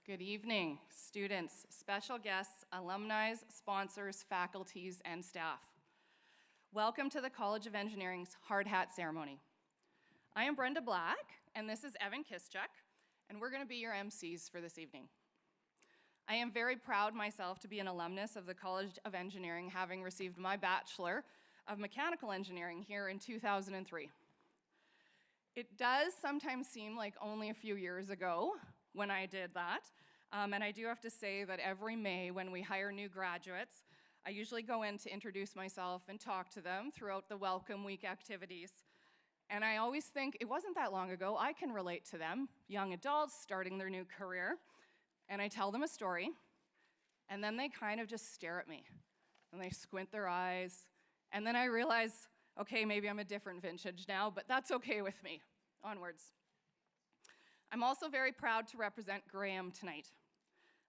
Good evening, students, special guests, alumni, sponsors, faculties, and staff. Welcome to the College of Engineering's Hard Hat Ceremony. I am Brenda Black, and this is Evan Kischuk, and we're going to be your MCs for this evening. I am very proud myself to be an alumnus of the College of Engineering, having received my Bachelor of Mechanical Engineering here in 2003. It does sometimes seem like only a few years ago when I did that, and I do have to say that every May when we hire new graduates, I usually go in to introduce myself and talk to them throughout the Welcome Week activities. And I always think, it wasn't that long ago, I can relate to them, young adults starting their new career, and I tell them a story, and then they kind of just stare at me, and they squint their eyes, and then I realize, okay, maybe I'm a different vintage now, but that's okay with me. Onwards. I'm also very proud to represent Graham tonight.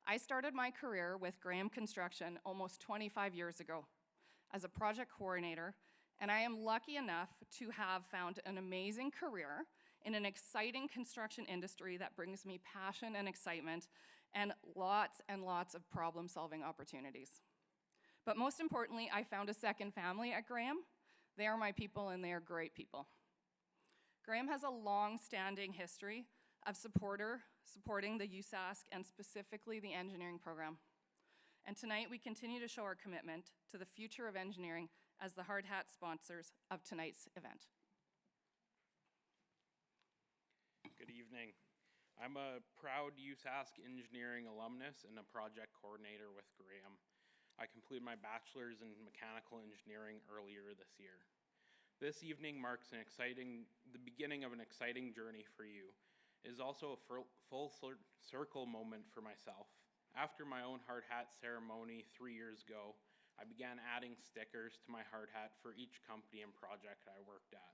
I started my career with Graham Construction almost 25 years ago as a project coordinator, and I am lucky enough to have found an amazing career in an exciting construction industry that brings me passion and excitement and lots of problem-solving opportunities. But most importantly, I found a second family at Graham. They are my people, and they are great people. Graham has a long-standing history of supporting the USask and specifically the engineering program. And tonight we continue to show our commitment to the future of engineering as the hard hat sponsors of tonight's event. Good evening. I'm a proud USask Engineering alumnus and a project coordinator with Graham. I completed my bachelor's in mechanical engineering earlier this year. This evening marks the beginning of an exciting journey for you. It is also a full circle moment for myself. After my own hard hat ceremony 3 years ago, I began adding stickers to my hard hat for each company and project I worked at.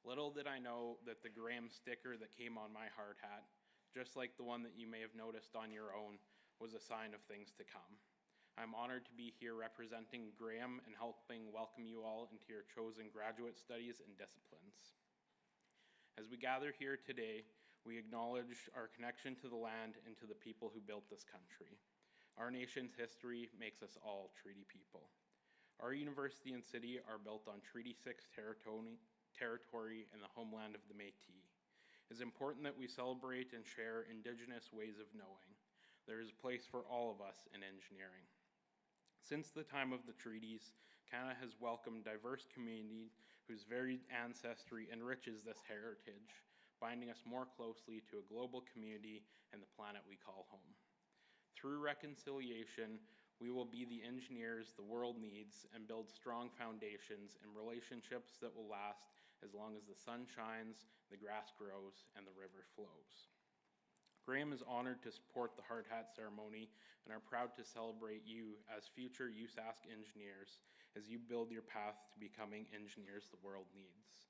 Little did I know that the Graham sticker that came on my hard hat, just like the one that you may have noticed on your own, was a sign of things to come. I'm honored to be here representing Graham and helping welcome you all into your chosen graduate studies and disciplines. As we gather here today, we acknowledge our connection to the land and to the people who built this country. Our nation's history makes us all treaty people. Our university and city are built on Treaty 6 territory and the homeland of the Métis. It is important that we celebrate and share Indigenous ways of knowing. There is a place for all of us in engineering. Since the time of the treaties, Canada has welcomed diverse communities whose varied ancestry enriches this heritage, binding us more closely to a global community and the planet we call home. Through reconciliation, we will be the engineers the world needs and build strong foundations and relationships that will last as long as the sun shines, the grass grows, and the river flows. Graham is honored to support the Hard Hat Ceremony and are proud to celebrate you as future USask engineers as you build your path to becoming engineers the world needs.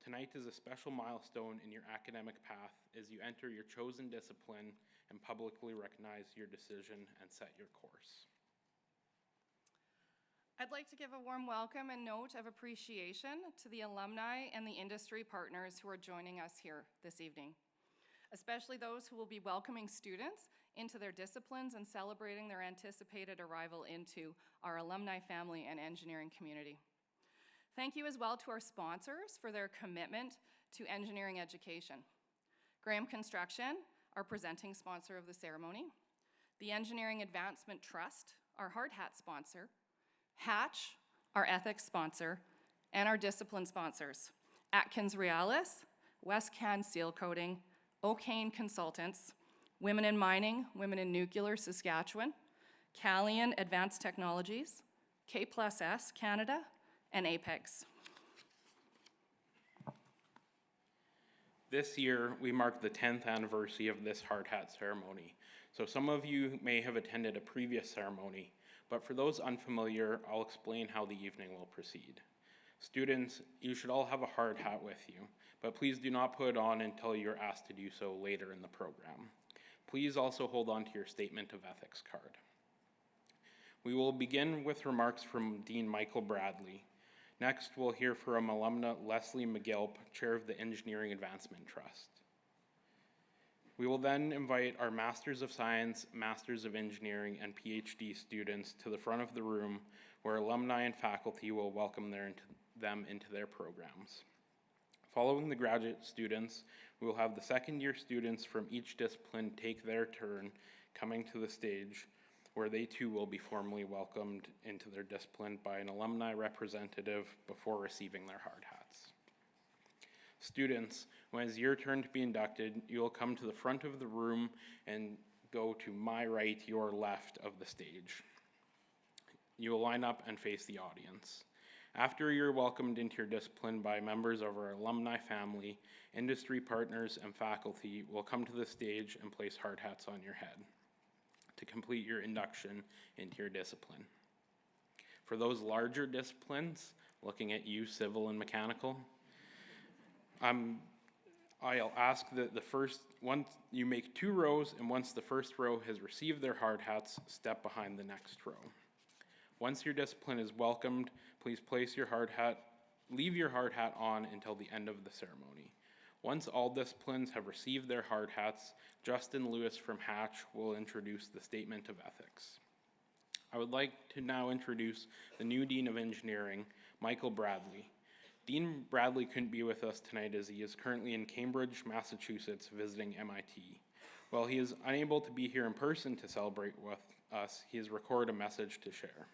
Tonight is a special milestone in your academic path as you enter your chosen discipline and publicly recognize your decision and set your course. I'd like to give a warm welcome and note of appreciation to the alumni and the industry partners who are joining us here this evening, especially those who will be welcoming students into their disciplines and celebrating their anticipated arrival into our alumni family and engineering community. Thank you as well to our sponsors for their commitment to engineering education. Graham Construction, our presenting sponsor of the ceremony, the Engineering Advancement Trust, our hard hat sponsor, Hatch, our ethics sponsor, and our discipline sponsors, Atkins Realis, West Can Seal Coating, O'Kane Consultants, Women in Mining, Women in Nuclear Saskatchewan, Calian Advanced Technologies, K+S Canada, and Apex. This year, we mark the 10th anniversary of this hard hat ceremony. So some of you may have attended a previous ceremony, but for those unfamiliar, I'll explain how the evening will proceed. Students, you should all have a hard hat with you, but please do not put it on until you're asked to do so later in the program. Please also hold on to your statement of ethics card. We will begin with remarks from Dean Michael Bradley. Next, we'll hear from alumna Leslie McGilp, Chair of the Engineering Advancement Trust. We will then invite our Masters of Science, Masters of Engineering, and PhD students to the front of the room where alumni and faculty will welcome them into their programs. Following the graduate students, we will have the second-year students from each discipline take their turn coming to the stage, where they too will be formally welcomed into their discipline by an alumni representative before receiving their hard hats. Students, when it's your turn to be inducted, you will come to the front of the room and go to my right, your left of the stage. You will line up and face the audience. After you're welcomed into your discipline by members of our alumni family, industry partners, and faculty will come to the stage and place hard hats on your head to complete your induction into your discipline. For those larger disciplines, looking at you, civil and mechanical, I'll ask that once you make 2 rows, and once the first row has received their hard hats, step behind the next row. Once your discipline is welcomed, please leave your hard hat on until the end of the ceremony. Once all disciplines have received their hard hats, Justin Lewis from Hatch will introduce the Statement of Ethics. I would like to now introduce the new Dean of Engineering, Michael Bradley. Dean Bradley couldn't be with us tonight as he is currently in Cambridge, Massachusetts, visiting MIT. While he is unable to be here in person to celebrate with us, he has recorded a message to share.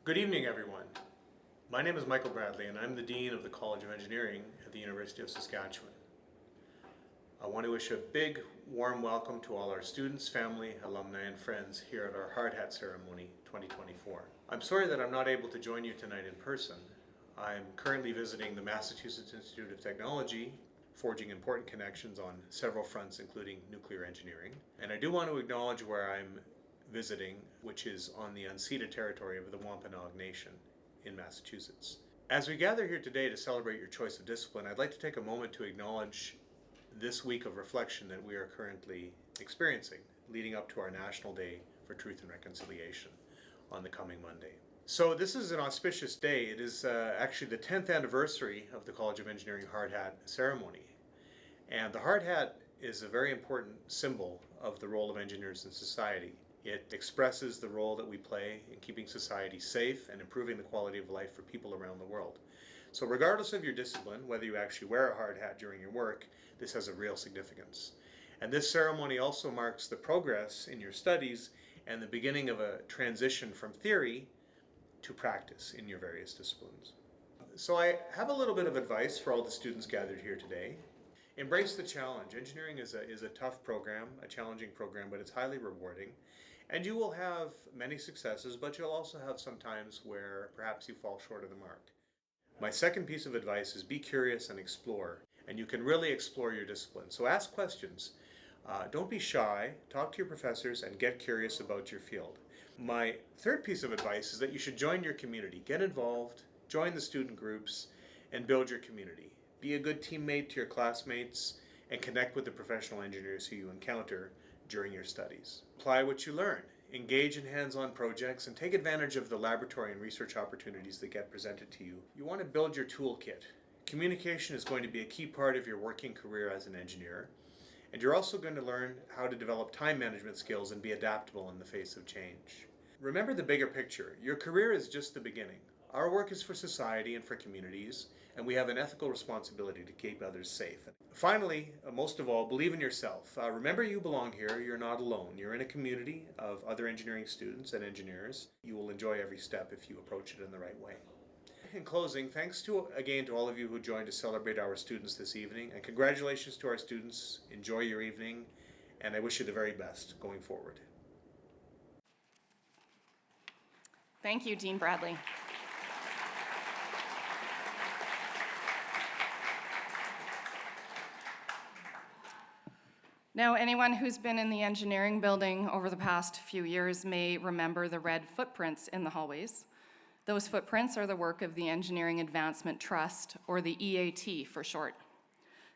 Good evening, everyone. My name is Michael Bradley, and I'm the Dean of the College of Engineering at the University of Saskatchewan. I want to wish a big, warm welcome to all our students, family, alumni, and friends here at our Hard Hat Ceremony 2024. I'm sorry that I'm not able to join you tonight in person. I'm currently visiting the Massachusetts Institute of Technology, forging important connections on several fronts, including nuclear engineering. And I do want to acknowledge where I'm visiting, which is on the unceded territory of the Wampanoag Nation in Massachusetts. As we gather here today to celebrate your choice of discipline, I'd like to take a moment to acknowledge this week of reflection that we are currently experiencing, leading up to our National Day for Truth and Reconciliation on the coming Monday. So this is an auspicious day. It is actually the 10th anniversary of the College of Engineering Hard Hat ceremony. And the hard hat is a very important symbol of the role of engineers in society. It expresses the role that we play in keeping society safe and improving the quality of life for people around the world. So regardless of your discipline, whether you actually wear a hard hat during your work, this has a real significance. And this ceremony also marks the progress in your studies and the beginning of a transition from theory to practice in your various disciplines. So I have a little bit of advice for all the students gathered here today. Embrace the challenge. Engineering is a tough program, a challenging program, but it's highly rewarding. And you will have many successes, but you'll also have some times where perhaps you fall short of the mark. My second piece of advice is be curious and explore, and you can really explore your discipline. So ask questions. Don't be shy, talk to your professors, and get curious about your field. My third piece of advice is that you should join your community. Get involved, join the student groups, and build your community. Be a good teammate to your classmates, and connect with the professional engineers who you encounter during your studies. Apply what you learn. Engage in hands-on projects and take advantage of the laboratory and research opportunities that get presented to you. You want to build your toolkit. Communication is going to be a key part of your working career as an engineer. And you're also going to learn how to develop time management skills and be adaptable in the face of change. Remember the bigger picture. Your career is just the beginning. Our work is for society and for communities, and we have an ethical responsibility to keep others safe. Finally, most of all, believe in yourself. Remember you belong here. You're not alone. You're in a community of other engineering students and engineers. You will enjoy every step if you approach it in the right way. In closing, thanks again to all of you who joined to celebrate our students this evening, and congratulations to our students. Enjoy your evening, and I wish you the very best going forward. Thank you, Dean Bradley. Now, anyone who's been in the engineering building over the past few years may remember the red footprints in the hallways. Those footprints are the work of the Engineering Advancement Trust, or the EAT for short.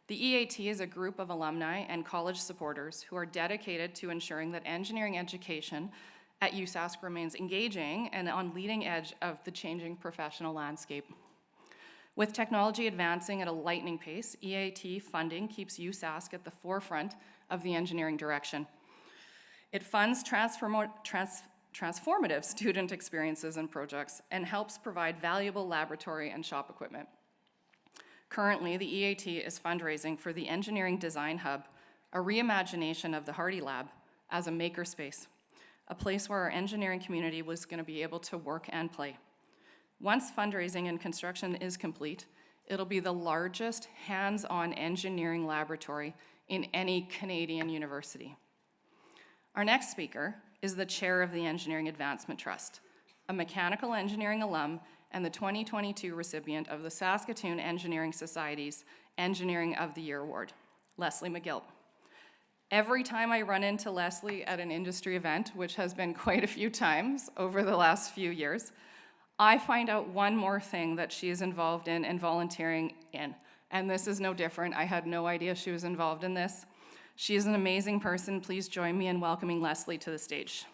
The EAT is a group of alumni and college supporters who are dedicated to ensuring that engineering education at USask remains engaging and on leading edge of the changing professional landscape. With technology advancing at a lightning pace, EAT funding keeps USask at the forefront of the engineering direction. It funds transformative student experiences and projects and helps provide valuable laboratory and shop equipment. Currently, the EAT is fundraising for the Engineering Design Hub, a reimagination of the Hardy Lab as a makerspace, a place where our engineering community was going to be able to work and play. Once fundraising and construction is complete, it'll be the largest hands-on engineering laboratory in any Canadian university. Our next speaker is the chair of the Engineering Advancement Trust, a mechanical engineering alum and the 2022 recipient of the Saskatoon Engineering Society's Engineering of the Year Award, Leslie McGill. Every time I run into Leslie at an industry event, which has been quite a few times over the last few years, I find out one more thing that she is involved in and volunteering in. And this is no different. I had no idea she was involved in this. She is an amazing person. Please join me in welcoming Leslie to the stage.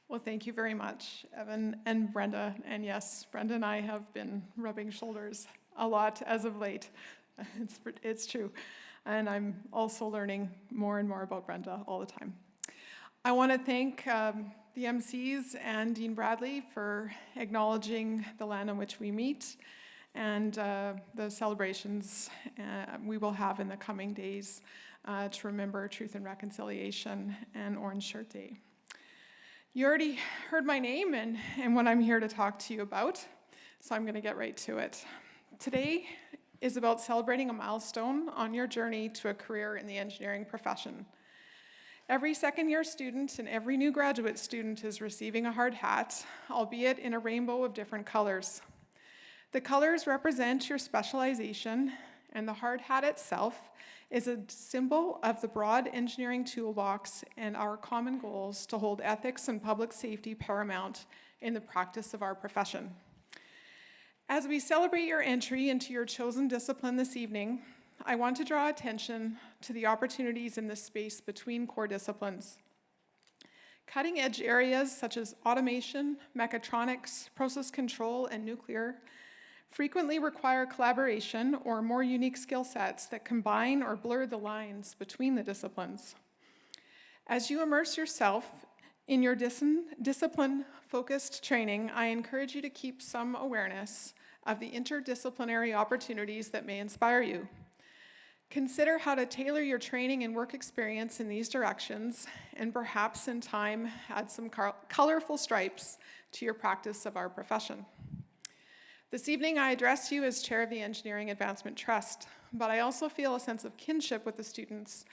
Well, thank you very much, Evan and Brenda. And yes, Brenda and I have been rubbing shoulders a lot as of late. It's true. And I'm also learning more and more about Brenda all the time. I want to thank the MCs and Dean Bradley for acknowledging the land on which we meet and the celebrations we will have in the coming days to remember Truth and Reconciliation and Orange Shirt Day. You already heard my name and what I'm here to talk to you about, so I'm going to get right to it. Today is about celebrating a milestone on your journey to a career in the engineering profession. Every second-year student and every new graduate student is receiving a hard hat, albeit in a rainbow of different colors. The colors represent your specialization, and the hard hat itself is a symbol of the broad engineering toolbox and our common goals to hold ethics and public safety paramount in the practice of our profession. As we celebrate your entry into your chosen discipline this evening, I want to draw attention to the opportunities in this space between core disciplines. Cutting-edge areas such as automation, mechatronics, process control, and nuclear frequently require collaboration or more unique skill sets that combine or blur the lines between the disciplines. As you immerse yourself in your discipline-focused training, I encourage you to keep some awareness of the interdisciplinary opportunities that may inspire you. Consider how to tailor your training and work experience in these directions, and perhaps in time add some colorful stripes to your practice of our profession. This evening, I address you as chair of the Engineering Advancement Trust, but I also feel a sense of kinship with the students,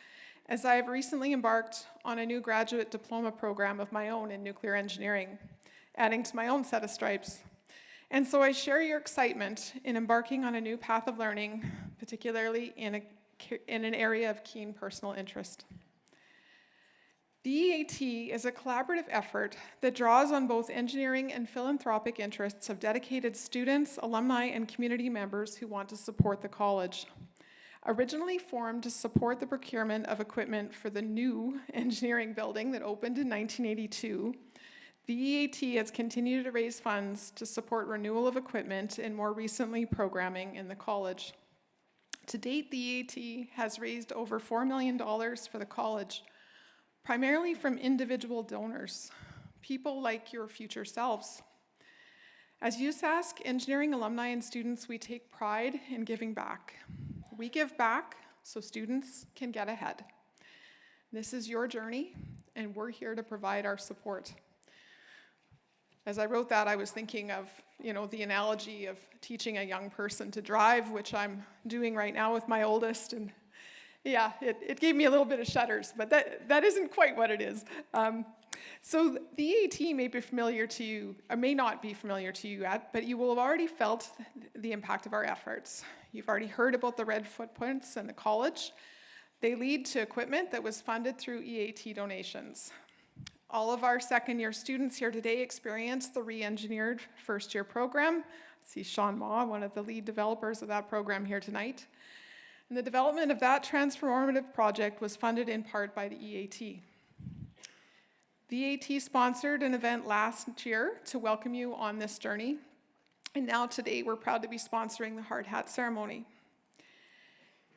as I have recently embarked on a new graduate diploma program of my own in nuclear engineering, adding to my own set of stripes. And so I share your excitement in embarking on a new path of learning, particularly in an area of keen personal interest. The EAT is a collaborative effort that draws on both engineering and philanthropic interests of dedicated students, alumni, and community members who want to support the college. Originally formed to support the procurement of equipment for the new engineering building that opened in 1982, the EAT has continued to raise funds to support renewal of equipment and more recently programming in the college. To date, the EAT has raised over $4 million for the college, primarily from individual donors, people like your future selves. As USask Engineering alumni and students, we take pride in giving back. We give back so students can get ahead. This is your journey, and we're here to provide our support. As I wrote that, I was thinking of, the analogy of teaching a young person to drive, which I'm doing right now with my oldest, and yeah, it gave me a little bit of shudders, but that isn't quite what it is. So the EAT may be familiar to you, or may not be familiar to you yet, but you will have already felt the impact of our efforts. You've already heard about the red footprints in the college. They lead to equipment that was funded through EAT donations. All of our second-year students here today experienced the re-engineered first-year program. I see Sean Ma, one of the lead developers of that program here tonight. And the development of that transformative project was funded in part by the EAT. The EAT sponsored an event last year to welcome you on this journey. And now today, we're proud to be sponsoring the hard hat ceremony.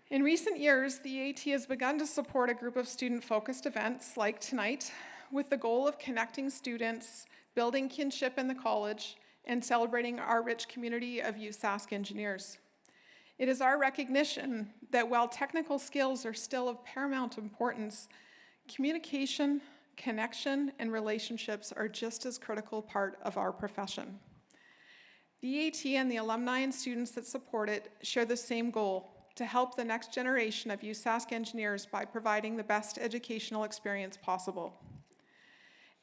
In recent years, the EAT has begun to support a group of student-focused events like tonight, with the goal of connecting students, building kinship in the college, and celebrating our rich community of USask engineers. It is our recognition that while technical skills are still of paramount importance, communication, connection, and relationships are just as critical part of our profession. The EAT and the alumni and students that support it share the same goal: to help the next generation of USask engineers by providing the best educational experience possible.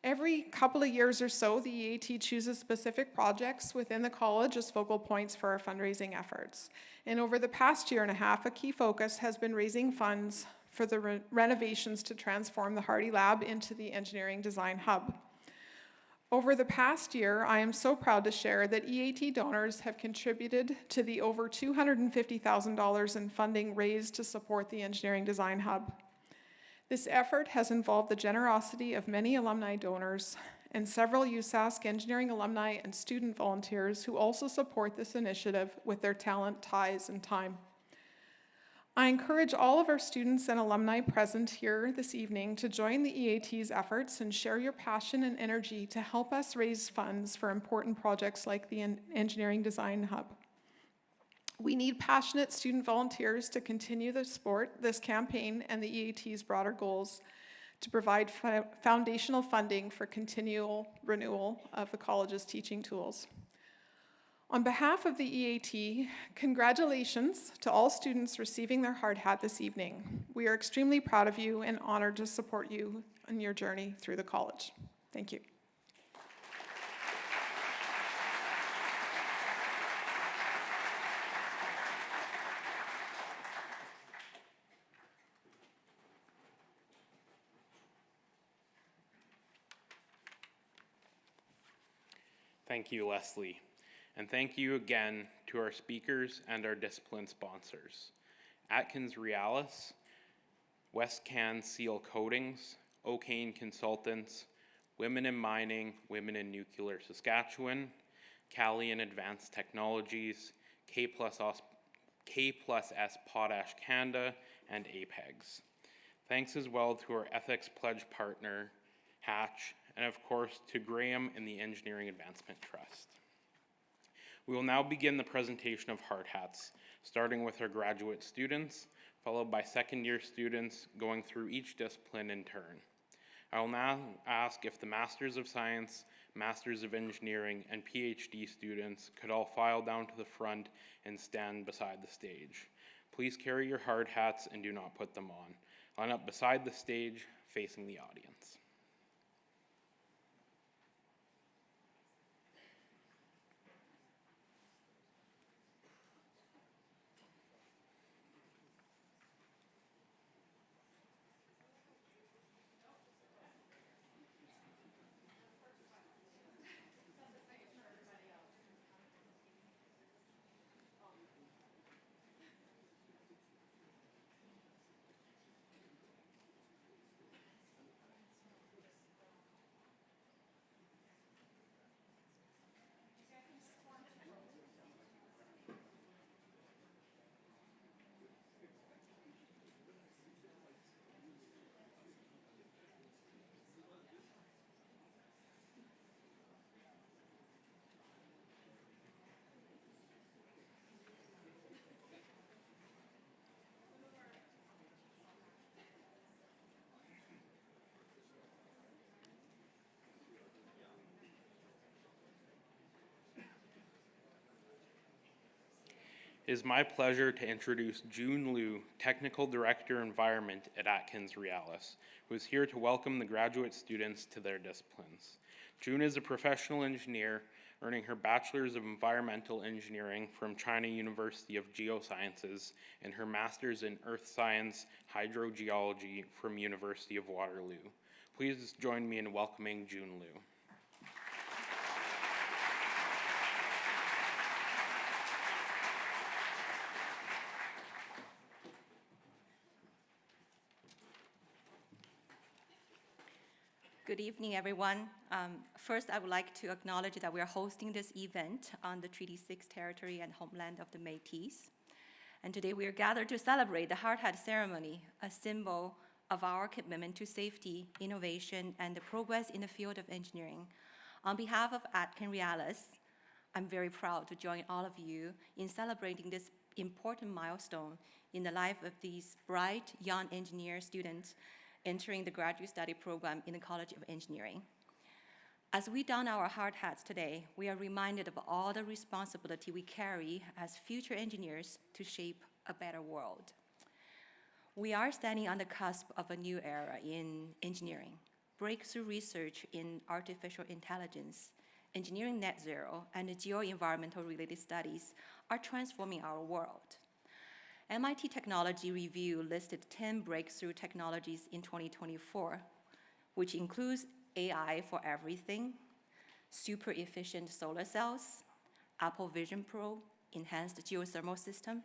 Every couple of years or so, the EAT chooses specific projects within the college as focal points for our fundraising efforts. And over the past year and a half, a key focus has been raising funds for the renovations to transform the Hardy Lab into the Engineering Design Hub. Over the past year, I am so proud to share that EAT donors have contributed to the over $250,000 in funding raised to support the Engineering Design Hub. This effort has involved the generosity of many alumni donors and several USask Engineering alumni and student volunteers who also support this initiative with their talent, ties, and time. I encourage all of our students and alumni present here this evening to join the EAT's efforts and share your passion and energy to help us raise funds for important projects like the Engineering Design Hub. We need passionate student volunteers to continue to support this campaign and the EAT's broader goals to provide foundational funding for continual renewal of the college's teaching tools. On behalf of the EAT, congratulations to all students receiving their hard hat this evening. We are extremely proud of you and honored to support you on your journey through the college. Thank you. Thank you, Leslie. And thank you again to our speakers and our discipline sponsors: Atkins Realis, West Can Seal Coatings, O'Kane Consultants, Women in Mining, Women in Nuclear Saskatchewan, Calian Advanced Technologies, K+S Potash Canada, and Apex. Thanks as well to our Ethics Pledge partner, Hatch, and of course to Graham and the Engineering Advancement Trust. We will now begin the presentation of hard hats, starting with our graduate students, followed by second-year students going through each discipline in turn. I will now ask if the Masters of Science, Masters of Engineering, and PhD students could all file down to the front and stand beside the stage. Please carry your hard hats and do not put them on. Line up beside the stage, facing the audience. It is my pleasure to introduce June Liu, Technical Director Environment at Atkins Realis, who is here to welcome the graduate students to their disciplines. June is a professional engineer, earning her Bachelor's of Environmental Engineering from China University of Geosciences and her Master's in Earth Science Hydrogeology from University of Waterloo. Please join me in welcoming June Liu. Good evening, everyone. First, I would like to acknowledge that we are hosting this event on the Treaty 6 territory and homeland of the Métis. And today we are gathered to celebrate the hard hat ceremony, a symbol of our commitment to safety, innovation, and the progress in the field of engineering. On behalf of Atkin Realis, I'm very proud to join all of you in celebrating this important milestone in the life of these bright young engineer students entering the graduate study program in the College of Engineering. As we don our hard hats today, we are reminded of all the responsibility we carry as future engineers to shape a better world. We are standing on the cusp of a new era in engineering. Breakthrough research in artificial intelligence, engineering net zero, and geo-environmental related studies are transforming our world. MIT Technology Review listed 10 breakthrough technologies in 2024, which includes AI for everything, super efficient solar cells, Apple Vision Pro, enhanced geothermal system,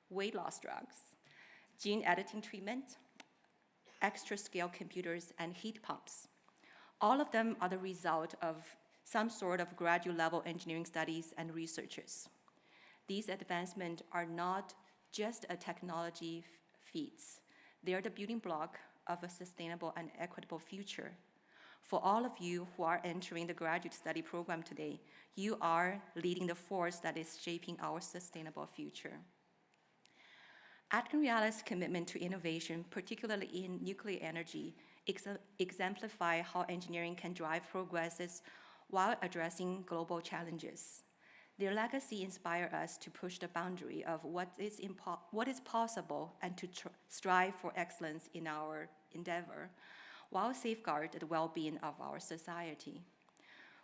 weight loss drugs, gene editing treatment, extra scale computers, and heat pumps. All of them are the result of some sort of graduate level engineering studies and researchers. These advancements are not just a technology feats. They are the building block of a sustainable and equitable future. For all of you who are entering the graduate study program today, you are leading the force that is shaping our sustainable future. Atkin Realis' commitment to innovation, particularly in nuclear energy, exemplify how engineering can drive progresses while addressing global challenges. Their legacy inspires us to push the boundary of what is possible and to strive for excellence in our endeavor, while safeguarding the well-being of our society.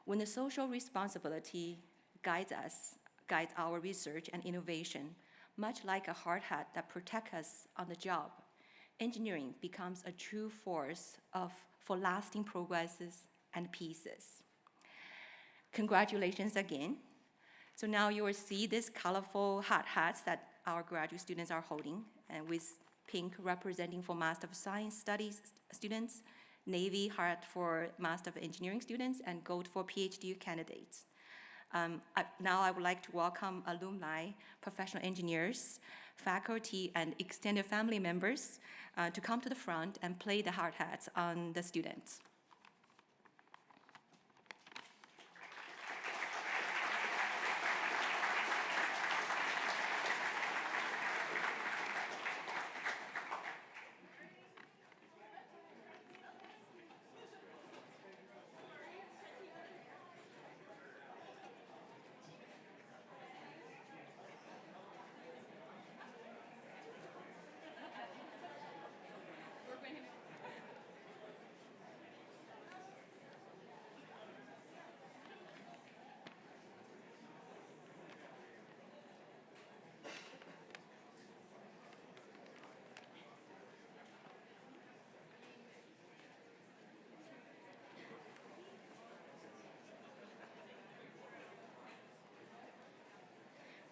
When the social responsibility guides our research and innovation, much like a hard hat that protects us on the job, engineering becomes a true force for lasting progresses and pieces. Congratulations again. So now you will see these colorful hard hats that our graduate students are holding, and with pink representing for Master of Science Studies students, navy hat for Master of Engineering students, and gold for PhD candidates. Now I would like to welcome alumni, professional engineers, faculty, and extended family members to come to the front and play the hard hats on the students.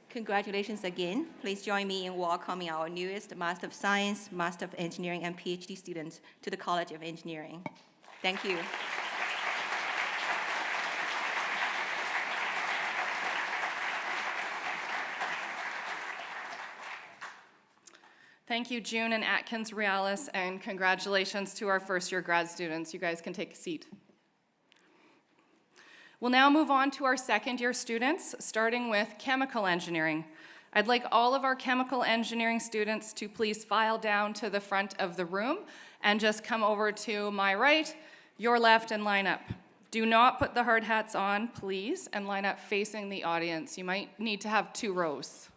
Congratulations again. Please join me in welcoming our newest Master of Science, Master of Engineering, and PhD students to the College of Engineering. Thank you. Thank you, June and Atkins Realis, and congratulations to our first-year grad students. You guys can take a seat. We'll now move on to our second-year students, starting with chemical engineering. I'd like all of our chemical engineering students to please file down to the front of the room and just come over to my right, your left, and line up. Do not put the hard hats on, please, and line up facing the audience. You might need to have 2 rows.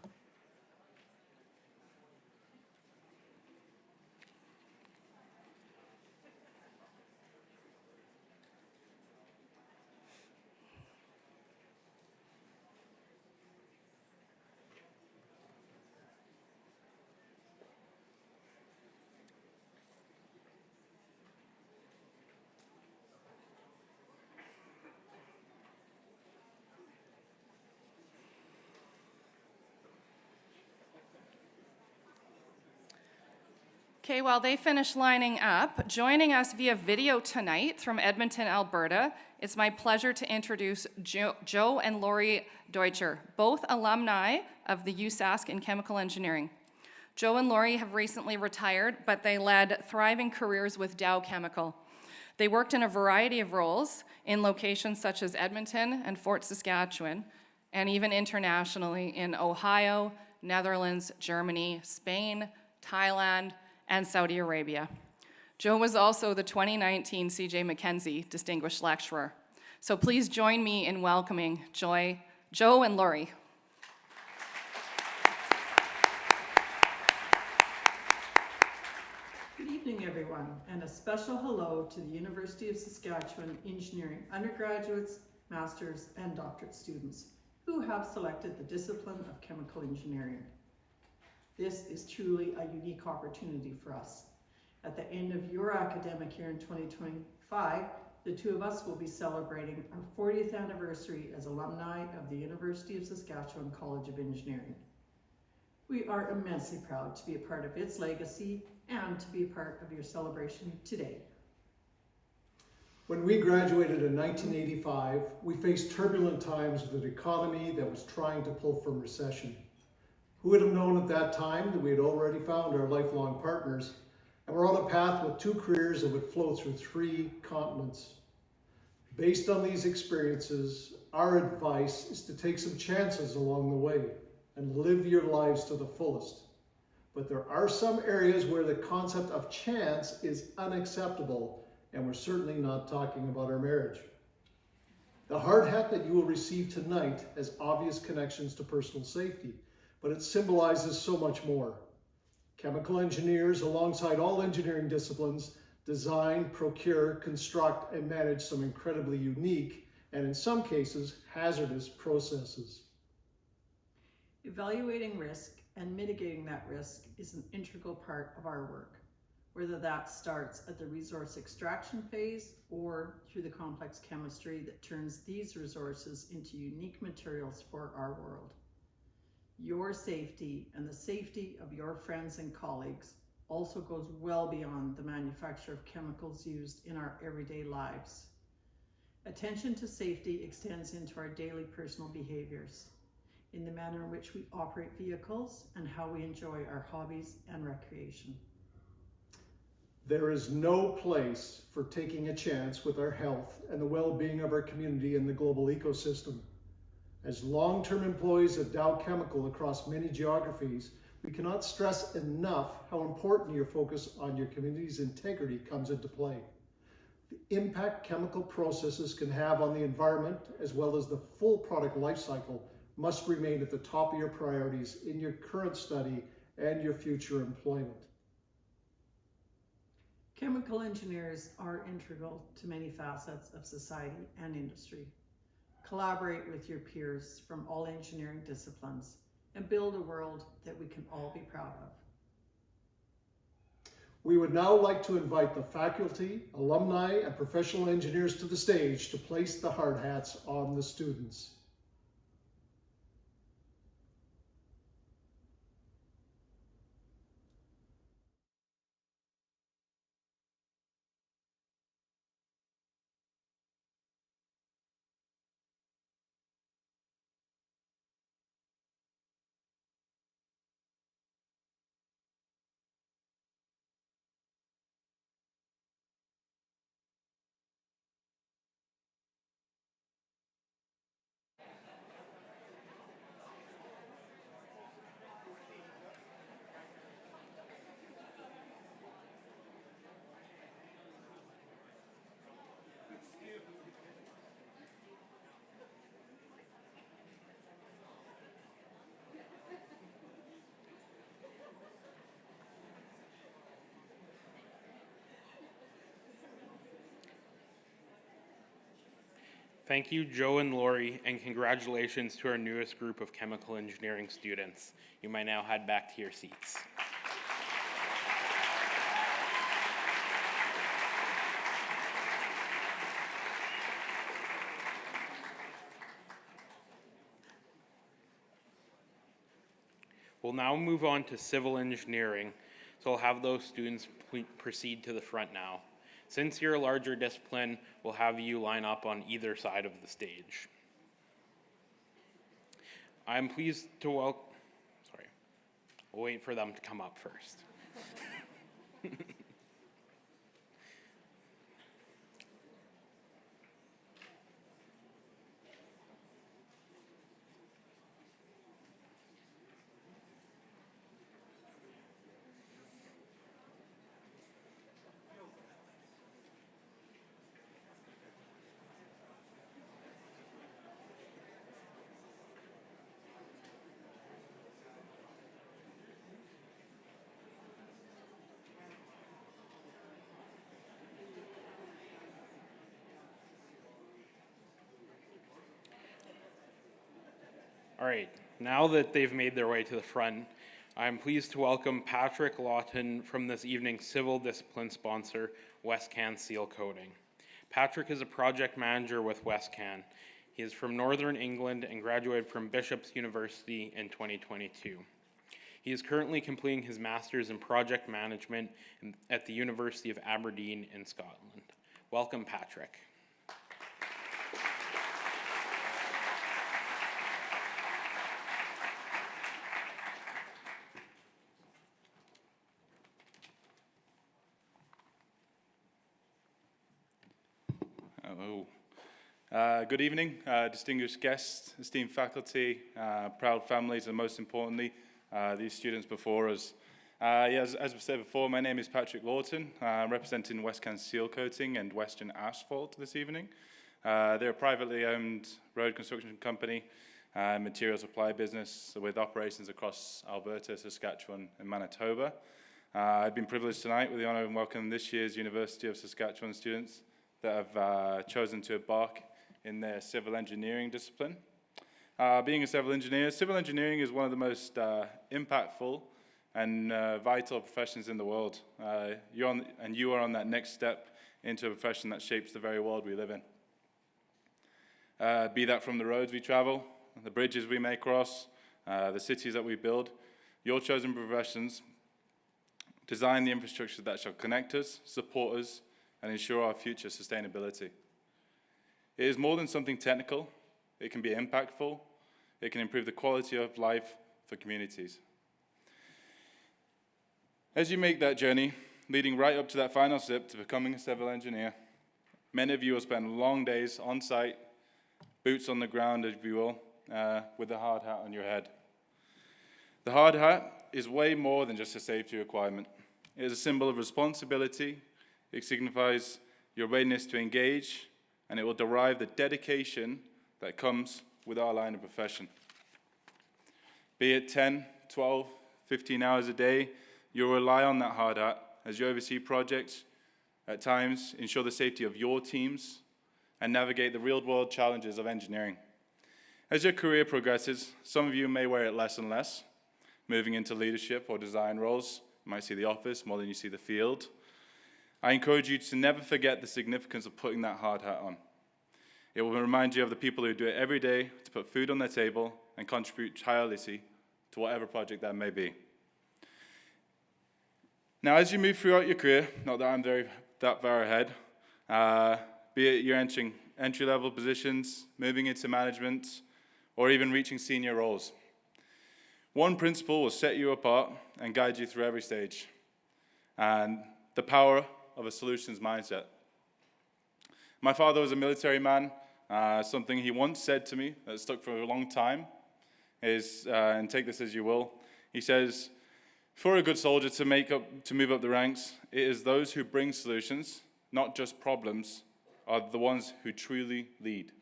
Okay, while they finish lining up, joining us via video tonight from Edmonton, Alberta, it's my pleasure to introduce Joe and Lori Deutscher, both alumni of the USask in chemical engineering. Joe and Lori have recently retired, but they led thriving careers with Dow Chemical. They worked in a variety of roles in locations such as Edmonton and Fort Saskatchewan, and even internationally in Ohio, Netherlands, Germany, Spain, Thailand, and Saudi Arabia. Joe was also the 2019 C.J. Mackenzie Distinguished Lecturer. So please join me in welcoming Joe and Lori. Good evening, everyone, and a special hello to the University of Saskatchewan Engineering undergraduates, masters, and doctorate students who have selected the discipline of chemical engineering. This is truly a unique opportunity for us. At the end of your academic year in 2025, the two of us will be celebrating our 40th anniversary as alumni of the University of Saskatchewan College of Engineering. We are immensely proud to be a part of its legacy and to be a part of your celebration today. When we graduated in 1985, we faced turbulent times with an economy that was trying to pull from recession. Who would have known at that time that we had already found our lifelong partners and were on a path with 2 careers that would flow through 3 continents. Based on these experiences, our advice is to take some chances along the way and live your lives to the fullest. But there are some areas where the concept of chance is unacceptable, and we're certainly not talking about our marriage. The hard hat that you will receive tonight has obvious connections to personal safety, but it symbolizes so much more. Chemical engineers, alongside all engineering disciplines, design, procure, construct, and manage some incredibly unique, and in some cases, hazardous processes. Evaluating risk and mitigating that risk is an integral part of our work, whether that starts at the resource extraction phase or through the complex chemistry that turns these resources into unique materials for our world. Your safety and the safety of your friends and colleagues also goes well beyond the manufacture of chemicals used in our everyday lives. Attention to safety extends into our daily personal behaviors, in the manner in which we operate vehicles and how we enjoy our hobbies and recreation. There is no place for taking a chance with our health and the well-being of our community and the global ecosystem. As long-term employees of Dow Chemical across many geographies, we cannot stress enough how important your focus on your community's integrity comes into play. The impact chemical processes can have on the environment, as well as the full product life cycle, must remain at the top of your priorities in your current study and your future employment. Chemical engineers are integral to many facets of society and industry. Collaborate with your peers from all engineering disciplines and build a world that we can all be proud of. We would now like to invite the faculty, alumni, and professional engineers to the stage to place the hard hats on the students. Thank you, Joe and Lori, and congratulations to our newest group of chemical engineering students. You may now head back to your seats. We'll now move on to civil engineering. So I'll have those students proceed to the front now. Since you're a larger discipline, we'll have you line up on either side of the stage. I'm pleased to welcome, we'll wait for them to come up first. All right, now that they've made their way to the front, I'm pleased to welcome Patrick Lawton from this evening's civil discipline sponsor, WestCan Seal Coating. Patrick is a project manager with WestCan. He is from Northern England and graduated from Bishop's University in 2022. He is currently completing his master's in project management at the University of Aberdeen in Scotland. Welcome, Patrick. Hello. Good evening, distinguished guests, esteemed faculty, proud families, and most importantly, these students before us. As we said before, my name is Patrick Lawton. I'm representing WestCan Seal Coating and Western Asphalt this evening. They're a privately owned road construction company, material supply business with operations across Alberta, Saskatchewan, and Manitoba. I've been privileged tonight with the honor of welcoming this year's University of Saskatchewan students that have chosen to embark in their civil engineering discipline. Being a civil engineering is one of the most impactful and vital professions in the world. You are on that next step into a profession that shapes the very world we live in. Be that from the roads we travel, the bridges we may cross, the cities that we build, your chosen professions design the infrastructure that shall connect us, support us, and ensure our future sustainability. It is more than something technical. It can be impactful. It can improve the quality of life for communities. As you make that journey, leading right up to that final step to becoming a civil engineer, many of you will spend long days on site, boots on the ground, if you will, with the hard hat on your head. The hard hat is way more than just a safety requirement. It is a symbol of responsibility. It signifies your readiness to engage, and it will derive the dedication that comes with our line of profession. Be it 10, 12, 15 hours a day, you'll rely on that hard hat as you oversee projects, at times ensure the safety of your teams, and navigate the real-world challenges of engineering. As your career progresses, some of you may wear it less and less, moving into leadership or design roles. You might see the office more than you see the field. I encourage you to never forget the significance of putting that hard hat on. It will remind you of the people who do it every day to put food on their table and contribute tirelessly to whatever project that may be. Now, as you move throughout your career, not that I'm that far ahead, be it you're entering entry-level positions, moving into management, or even reaching senior roles, one principle will set you apart and guide you through every stage, and the power of a solutions mindset. My father was a military man. Something he once said to me that stuck for a long time is, and take this as you will, he says, for a good soldier to move up the ranks, it is those who bring solutions, not just problems, are the ones who truly lead.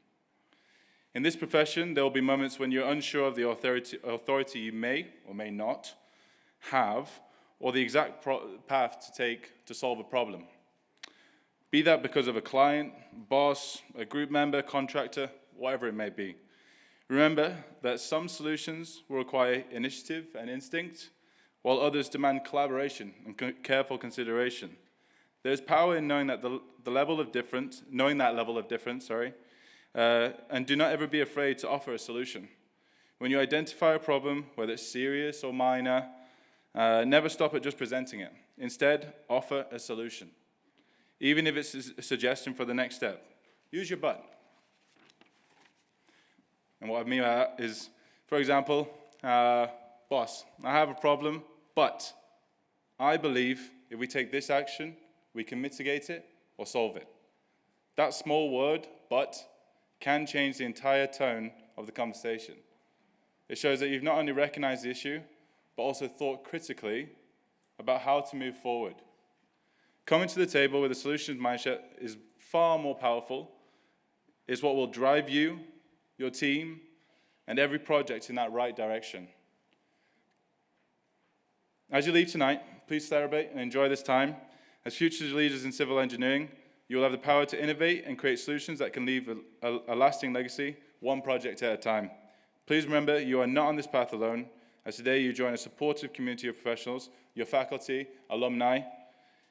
In this profession, there will be moments when you're unsure of the authority you may or may not have, or the exact path to take to solve a problem. Be that because of a client, boss, a group member, contractor, whatever it may be. Remember that some solutions will require initiative and instinct, while others demand collaboration and careful consideration. There's power in knowing that level of difference, and do not ever be afraid to offer a solution. When you identify a problem, whether it's serious or minor, Never stop at just presenting it. Instead, offer a solution. Even if it's a suggestion for the next step. Use your but. And what I mean by that is, for example, boss, I have a problem, but I believe if we take this action, we can mitigate it or solve it. That small word, but, can change the entire tone of the conversation. It shows that you've not only recognized the issue, but also thought critically about how to move forward. Coming to the table with a solutions mindset is far more powerful. It's what will drive you, your team, and every project in that right direction. As you leave tonight, please celebrate and enjoy this time. As future leaders in civil engineering, you will have the power to innovate and create solutions that can leave a lasting legacy, one project at a time. Please remember, you are not on this path alone, as today you join a supportive community of professionals, your faculty, alumni,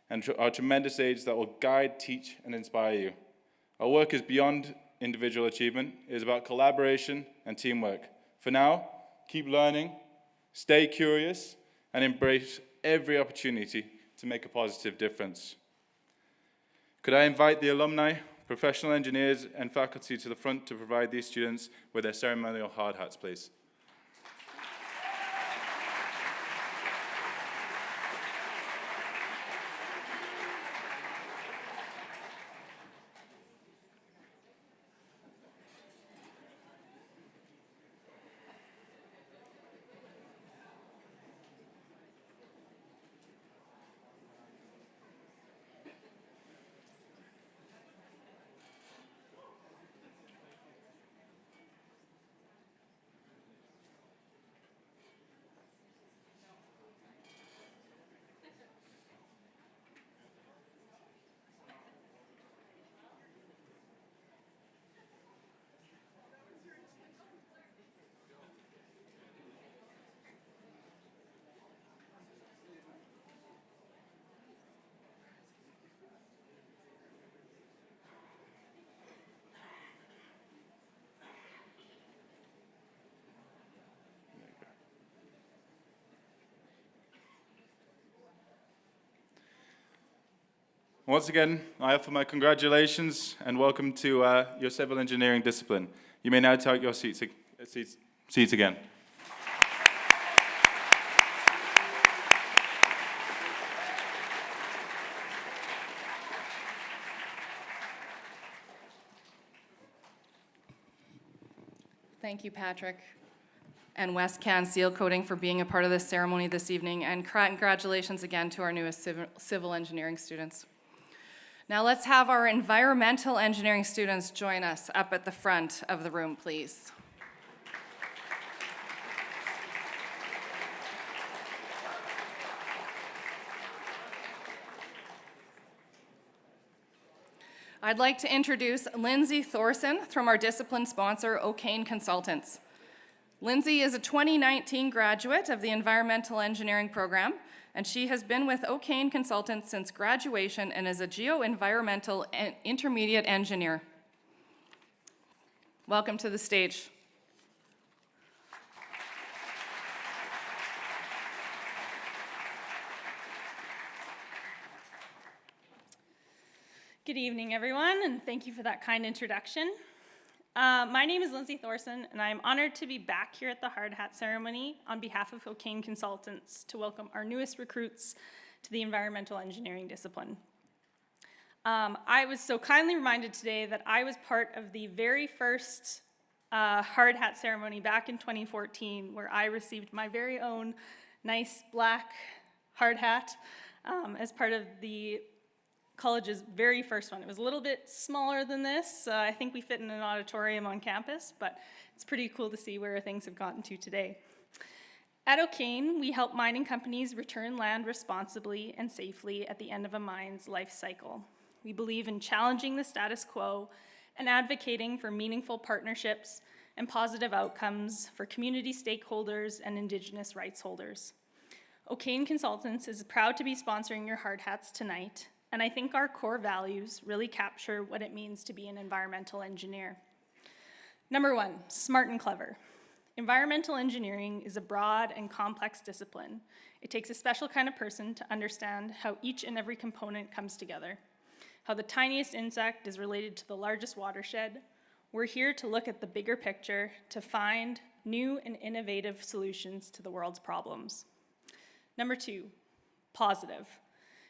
and our tremendous aides that will guide, teach, and inspire you. Our work is beyond individual achievement. It is about collaboration and teamwork. For now, keep learning, stay curious, and embrace every opportunity to make a positive difference. Could I invite the alumni, professional engineers, and faculty to the front to provide these students with their ceremonial hard hats, please? Once again, I offer my congratulations and welcome to your civil engineering discipline. You may now take your seats again. Thank you, Patrick, and West Can Seal Coating for being a part of this ceremony this evening, and congratulations again to our newest civil engineering students. Now let's have our environmental engineering students join us up at the front of the room, please. I'd like to introduce Lindsay Thorson from our discipline sponsor, O'Kane Consultants. Lindsay is a 2019 graduate of the Environmental Engineering program, and she has been with O'Kane Consultants since graduation and is a geo-environmental intermediate engineer. Welcome to the stage. Good evening, everyone, and thank you for that kind introduction. My name is Lindsay Thorson, and I'm honored to be back here at the Hard Hat Ceremony on behalf of O'Kane Consultants to welcome our newest recruits to the environmental engineering discipline. I was so kindly reminded today that I was part of the very first Hard Hat Ceremony back in 2014, where I received my very own nice black hard hat as part of the college's very first one. It was a little bit smaller than this. I think we fit in an auditorium on campus, but it's pretty cool to see where things have gotten to today. At O'Kane, we help mining companies return land responsibly and safely at the end of a mine's life cycle. We believe in challenging the status quo and advocating for meaningful partnerships and positive outcomes for community stakeholders and Indigenous rights holders. O'Kane Consultants is proud to be sponsoring your hard hats tonight, and I think our core values really capture what it means to be an environmental engineer. Number one, smart and clever. Environmental engineering is a broad and complex discipline. It takes a special kind of person to understand how each and every component comes together, how the tiniest insect is related to the largest watershed. We're here to look at the bigger picture to find new and innovative solutions to the world's problems. Number 2, positive.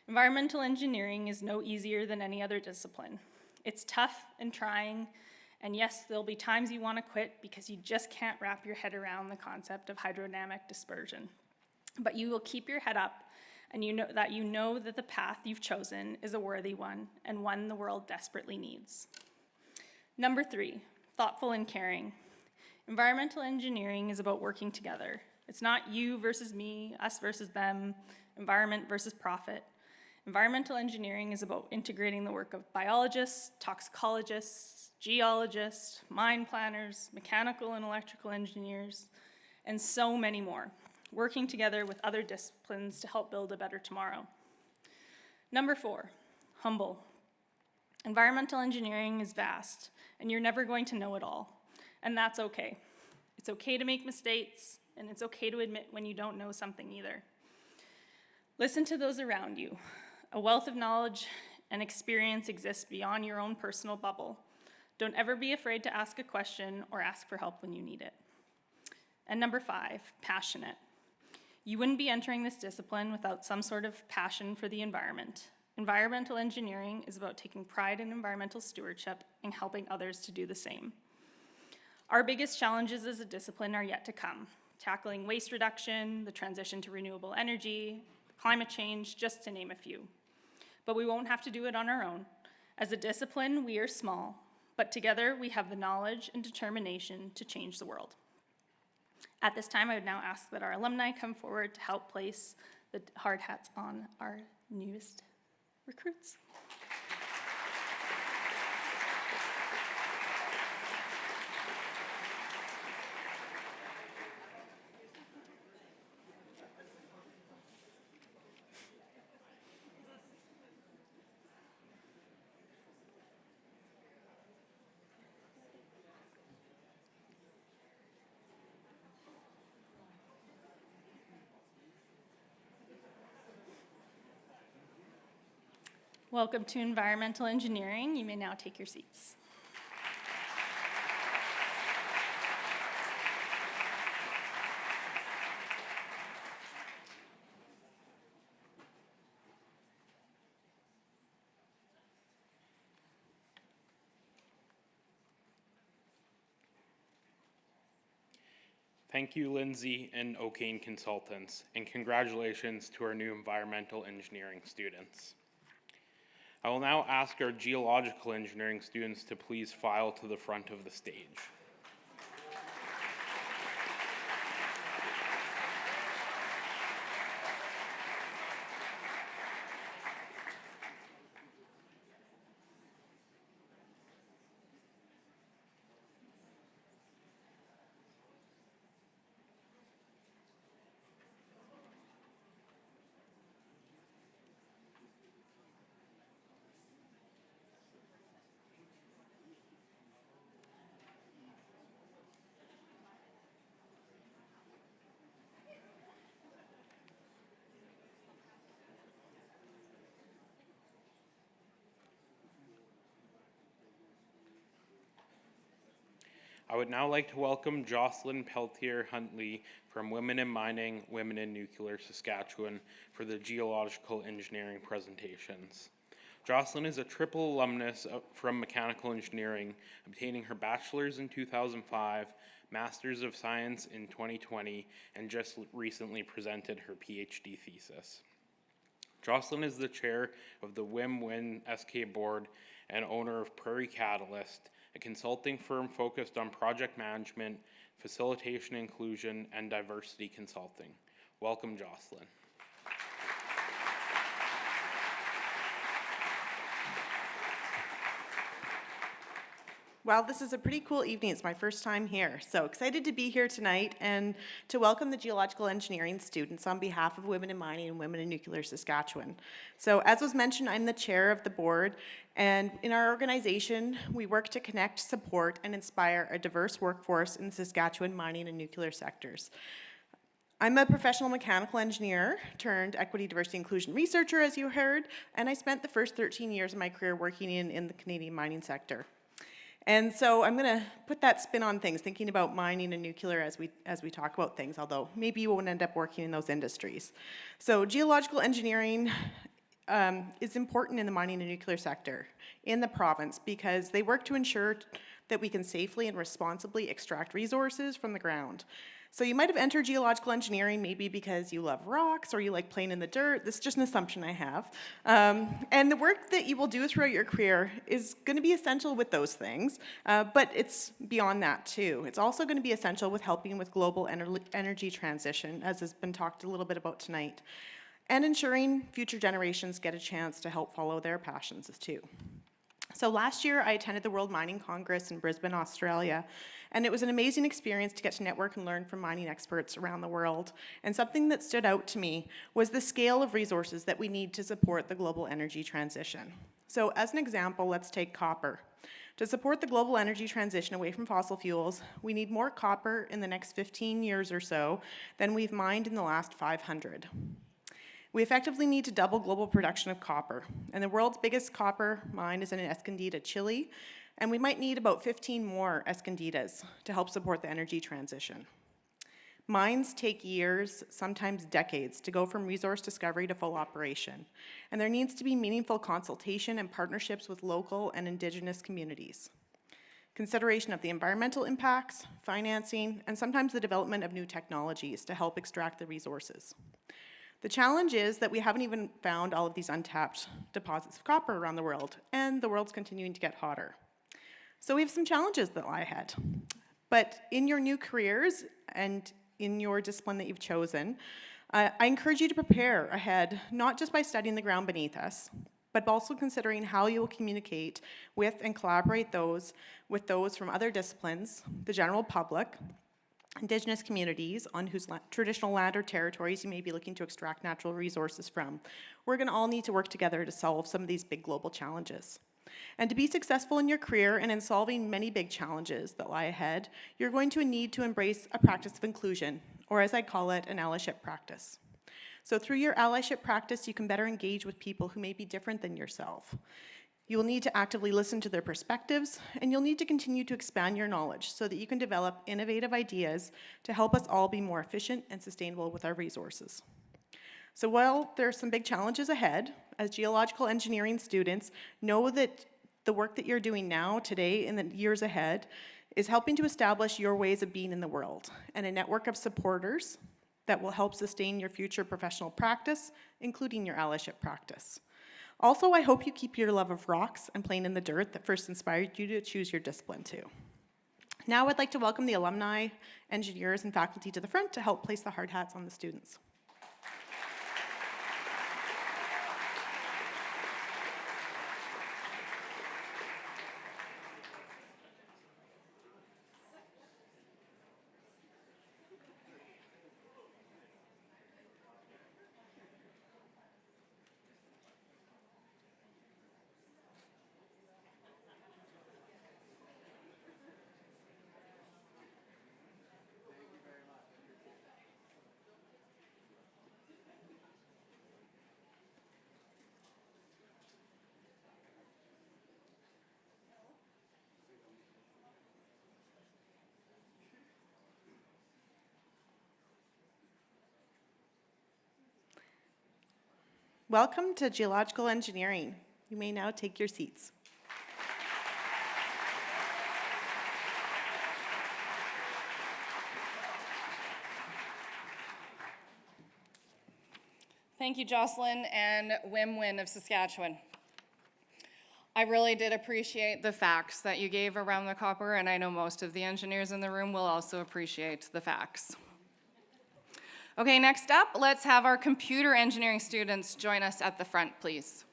Environmental engineering is no easier than any other discipline. It's tough and trying, and yes, there'll be times you want to quit because you just can't wrap your head around the concept of hydrodynamic dispersion. But you will keep your head up, and you know that the path you've chosen is a worthy one, and one the world desperately needs. Number 3, thoughtful and caring. Environmental engineering is about working together. It's not you versus me, us versus them, environment versus profit. Environmental engineering is about integrating the work of biologists, toxicologists, geologists, mine planners, mechanical and electrical engineers, and so many more, working together with other disciplines to help build a better tomorrow. Number 4, humble. Environmental engineering is vast, and you're never going to know it all, and that's okay. It's okay to make mistakes, and it's okay to admit when you don't know something either. Listen to those around you. A wealth of knowledge and experience exists beyond your own personal bubble. Don't ever be afraid to ask a question or ask for help when you need it. And number 5, passionate. You wouldn't be entering this discipline without some sort of passion for the environment. Environmental engineering is about taking pride in environmental stewardship and helping others to do the same. Our biggest challenges as a discipline are yet to come, tackling waste reduction, the transition to renewable energy, climate change, just to name a few. But we won't have to do it on our own. As a discipline, we are small, but together we have the knowledge and determination to change the world. At this time, I would now ask that our alumni come forward to help place the hard hats on our newest recruits. Welcome to Environmental Engineering. You may now take your seats. Thank you, Lindsay and O'Kane Consultants, and congratulations to our new environmental engineering students. I will now ask our geological engineering students to please file to the front of the stage. I would now like to welcome Jocelyn Peltier-Huntley from Women in Mining, Women in Nuclear Saskatchewan for the geological engineering presentations. Jocelyn is a triple alumnus from mechanical engineering, obtaining her bachelor's in 2005, master's of science in 2020, and just recently presented her PhD thesis. Jocelyn is the chair of the WIM-WIN SK board and owner of Prairie Catalyst, a consulting firm focused on project management, facilitation inclusion, and diversity consulting. Welcome, Jocelyn. Well, this is a pretty cool evening. It's my first time here. So excited to be here tonight and to welcome the geological engineering students on behalf of Women in Mining and Women in Nuclear Saskatchewan. So as was mentioned, I'm the chair of the board, and in our organization, we work to connect, support, and inspire a diverse workforce in the Saskatchewan mining and nuclear sectors. I'm a professional mechanical engineer turned equity, diversity, inclusion researcher, as you heard, and I spent the first 13 years of my career working in the Canadian mining sector. And so I'm going to put that spin on things, thinking about mining and nuclear as we talk about things, although maybe you won't end up working in those industries. So geological engineering is important in the mining and nuclear sector in the province because they work to ensure that we can safely and responsibly extract resources from the ground. So you might have entered geological engineering maybe because you love rocks or you like playing in the dirt. This is just an assumption I have. And the work that you will do throughout your career is going to be essential with those things, but it's beyond that too. It's also going to be essential with helping with global energy transition, as has been talked a little bit about tonight, and ensuring future generations get a chance to help follow their passions too. So last year, I attended the World Mining Congress in Brisbane, Australia, and it was an amazing experience to get to network and learn from mining experts around the world. And something that stood out to me was the scale of resources that we need to support the global energy transition. So as an example, let's take copper. To support the global energy transition away from fossil fuels, we need more copper in the next 15 years or so than we've mined in the last 500. We effectively need to double global production of copper, and the world's biggest copper mine is in Escondida, Chile, and we might need about 15 more Escondidas to help support the energy transition. Mines take years, sometimes decades, to go from resource discovery to full operation, and there needs to be meaningful consultation and partnerships with local and Indigenous communities. Consideration of the environmental impacts, financing, and sometimes the development of new technologies to help extract the resources. The challenge is that we haven't even found all of these untapped deposits of copper around the world, and the world's continuing to get hotter. So we have some challenges that lie ahead. But in your new careers and in your discipline that you've chosen, I encourage you to prepare ahead, not just by studying the ground beneath us, but also considering how you will communicate with and collaborate with those from other disciplines, the general public, Indigenous communities on whose traditional land or territories you may be looking to extract natural resources from. We're going to all need to work together to solve some of these big global challenges. And to be successful in your career and in solving many big challenges that lie ahead, you're going to need to embrace a practice of inclusion, or as I call it, an allyship practice. So through your allyship practice, you can better engage with people who may be different than yourself. You will need to actively listen to their perspectives, and you'll need to continue to expand your knowledge so that you can develop innovative ideas to help us all be more efficient and sustainable with our resources. So while there are some big challenges ahead, as geological engineering students, know that the work that you're doing now, today, in the years ahead, is helping to establish your ways of being in the world and a network of supporters that will help sustain your future professional practice, including your allyship practice. Also, I hope you keep your love of rocks and playing in the dirt that first inspired you to choose your discipline too. Now I'd like to welcome the alumni, engineers, and faculty to the front to help place the hard hats on the students. Welcome to Geological Engineering. You may now take your seats. Thank you, Jocelyn and Wim Win of Saskatchewan. I really did appreciate the facts that you gave around the copper, and I know most of the engineers in the room will also appreciate the facts. Okay, next up, let's have our computer engineering students join us at the front, please.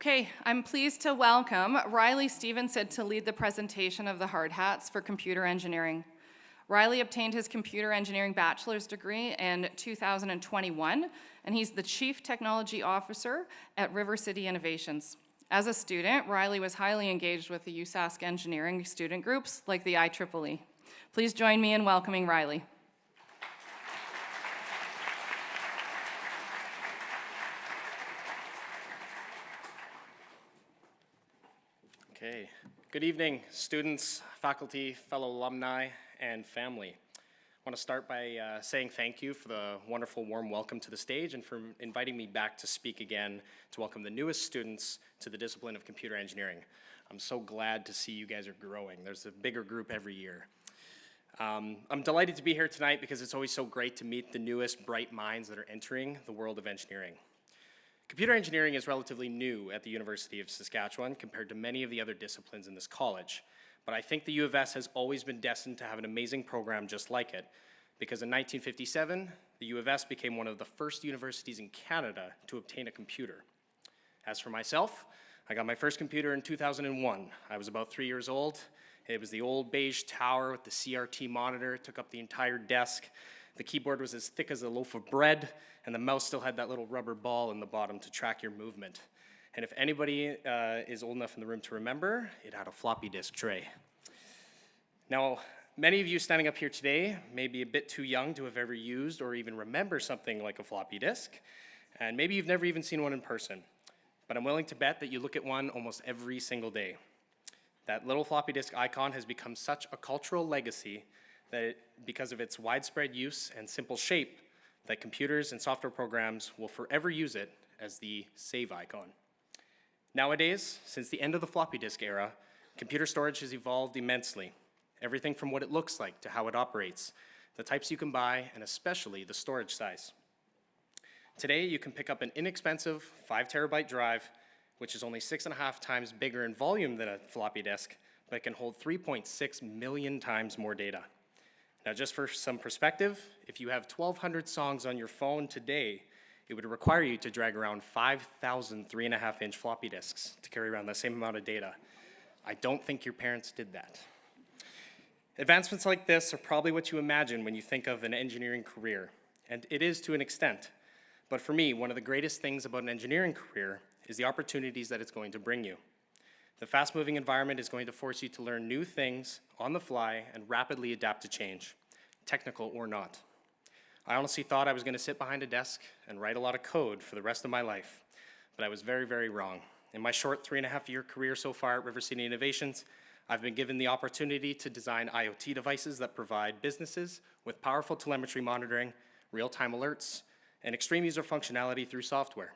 Okay, I'm pleased to welcome Riley Stevenson to lead the presentation of the hard hats for computer engineering. Riley obtained his computer engineering bachelor's degree in 2021, and he's the Chief Technology Officer at River City Innovations. As a student, Riley was highly engaged with the USask Engineering student groups like the IEEE. Please join me in welcoming Riley. Okay, good evening, students, faculty, fellow alumni, and family. I want to start by saying thank you for the wonderful warm welcome to the stage and for inviting me back to speak again to welcome the newest students to the discipline of computer engineering. I'm so glad to see you guys are growing. There's a bigger group every year. I'm delighted to be here tonight because it's always so great to meet the newest bright minds that are entering the world of engineering. Computer engineering is relatively new at the University of Saskatchewan compared to many of the other disciplines in this college, but I think the U of S has always been destined to have an amazing program just like it, because in 1957, the U of S became one of the first universities in Canada to obtain a computer. As for myself, I got my first computer in 2001. I was about 3 years old. It was the old beige tower with the CRT monitor. It took up the entire desk. The keyboard was as thick as a loaf of bread, and the mouse still had that little rubber ball in the bottom to track your movement. And if anybody is old enough in the room to remember, it had a floppy disk tray. Now, many of you standing up here today may be a bit too young to have ever used or even remember something like a floppy disk, and maybe you've never even seen one in person. But I'm willing to bet that you look at one almost every single day. That little floppy disk icon has become such a cultural legacy that because of its widespread use and simple shape, that computers and software programs will forever use it as the save icon. Nowadays, since the end of the floppy disk era, computer storage has evolved immensely. Everything from what it looks like to how it operates, the types you can buy, and especially the storage size. Today, you can pick up an inexpensive 5 terabyte drive, which is only 6.5 times bigger in volume than a floppy disk, but it can hold 3.6 million times more data. Now, just for some perspective, if you have 1,200 songs on your phone today, it would require you to drag around 5,000 3.5-inch floppy disks to carry around the same amount of data. I don't think your parents did that. Advancements like this are probably what you imagine when you think of an engineering career, and it is to an extent. But for me, one of the greatest things about an engineering career is the opportunities that it's going to bring you. The fast-moving environment is going to force you to learn new things on the fly and rapidly adapt to change, technical or not. I honestly thought I was going to sit behind a desk and write a lot of code for the rest of my life, but I was very, very wrong. In my short 3.5-year career so far at River City Innovations, I've been given the opportunity to design IoT devices that provide businesses with powerful telemetry monitoring, real-time alerts, and extreme user functionality through software.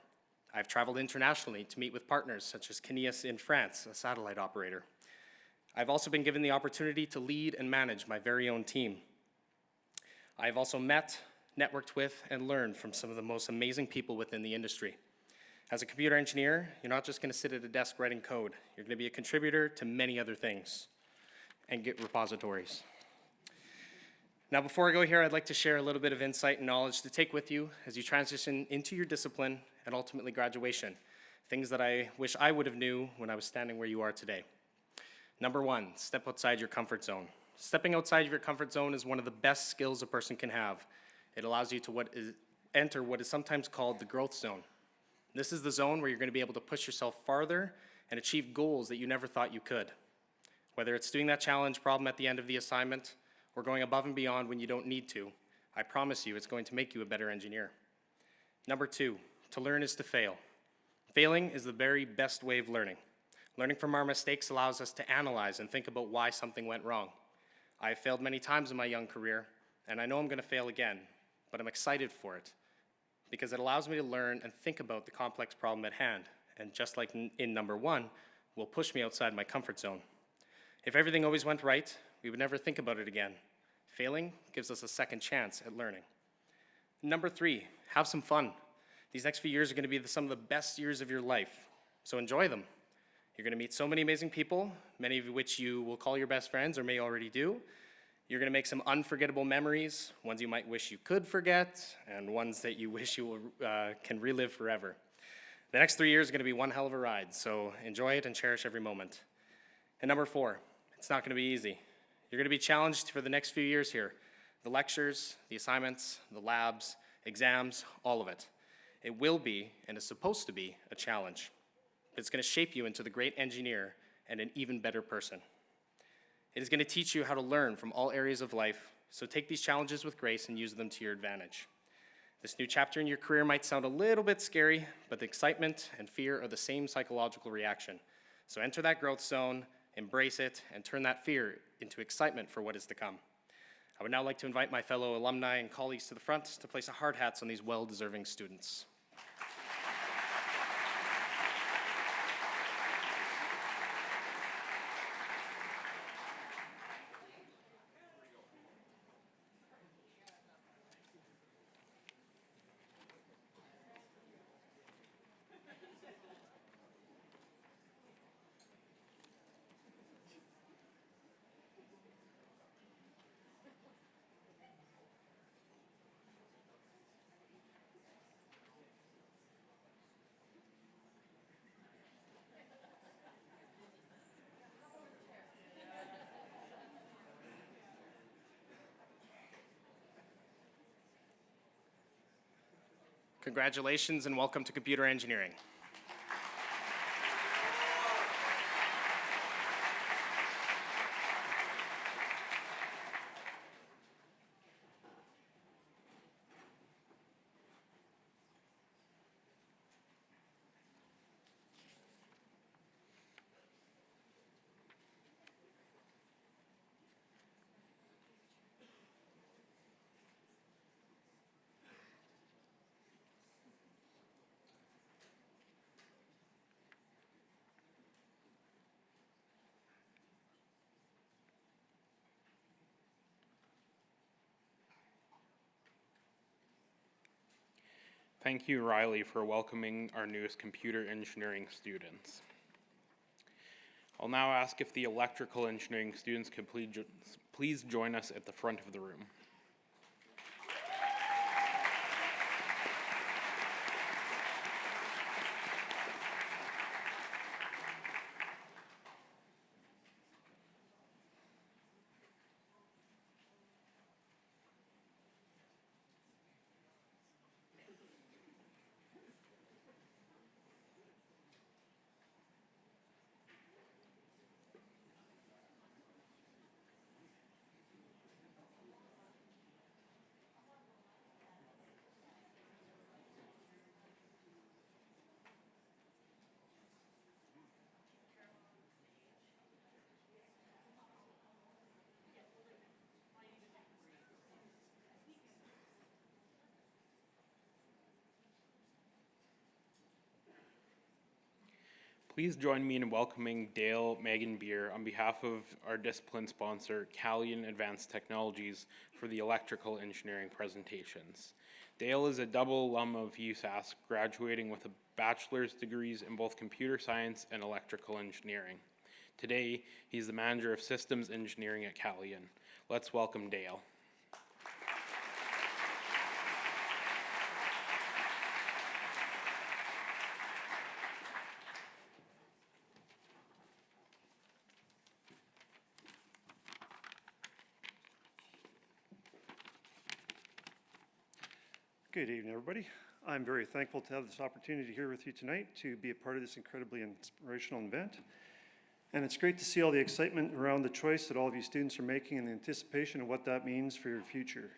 I've traveled internationally to meet with partners such as Kineas in France, a satellite operator. I've also been given the opportunity to lead and manage my very own team. I've also met, networked with, and learned from some of the most amazing people within the industry. As a computer engineer, you're not just going to sit at a desk writing code. You're going to be a contributor to many other things and get repositories. Now, before I go here, I'd like to share a little bit of insight and knowledge to take with you as you transition into your discipline and ultimately graduation, things that I wish I would have knew when I was standing where you are today. Number one, step outside your comfort zone. Stepping outside of your comfort zone is one of the best skills a person can have. It allows you to enter what is sometimes called the growth zone. This is the zone where you're going to be able to push yourself farther and achieve goals that you never thought you could. Whether it's doing that challenge problem at the end of the assignment or going above and beyond when you don't need to, I promise you it's going to make you a better engineer. Number two, to learn is to fail. Failing is the very best way of learning. Learning from our mistakes allows us to analyze and think about why something went wrong. I have failed many times in my young career, and I know I'm going to fail again, but I'm excited for it because it allows me to learn and think about the complex problem at hand, and just like in number one, will push me outside my comfort zone. If everything always went right, we would never think about it again. Failing gives us a second chance at learning. Number three, have some fun. These next few years are going to be some of the best years of your life, so enjoy them. You're going to meet so many amazing people, many of which you will call your best friends or may already do. You're going to make some unforgettable memories, ones you might wish you could forget, and ones that you wish you can relive forever. The next 3 years are going to be one hell of a ride, so enjoy it and cherish every moment. And number 4, it's not going to be easy. You're going to be challenged for the next few years here. The lectures, the assignments, the labs, exams, all of it. It will be, and is supposed to be, a challenge. It's going to shape you into the great engineer and an even better person. It is going to teach you how to learn from all areas of life, so take these challenges with grace and use them to your advantage. This new chapter in your career might sound a little bit scary, but the excitement and fear are the same psychological reaction. So enter that growth zone, embrace it, and turn that fear into excitement for what is to come. I would now like to invite my fellow alumni and colleagues to the front to place a hard hats on these well-deserving students. Congratulations and welcome to computer engineering. Thank you, Riley, for welcoming our newest computer engineering students. I'll now ask if the electrical engineering students could please join us at the front of the room. Please join me in welcoming Dale Megan-Beer on behalf of our discipline sponsor, Calian Advanced Technologies, for the electrical engineering presentations. Dale is a double alum of USask, graduating with a bachelor's degrees in both computer science and electrical engineering. Today, he's the manager of systems engineering at Calian. Let's welcome Dale. Good evening, everybody. I'm very thankful to have this opportunity here with you tonight to be a part of this incredibly inspirational event. And it's great to see all the excitement around the choice that all of you students are making and the anticipation of what that means for your future.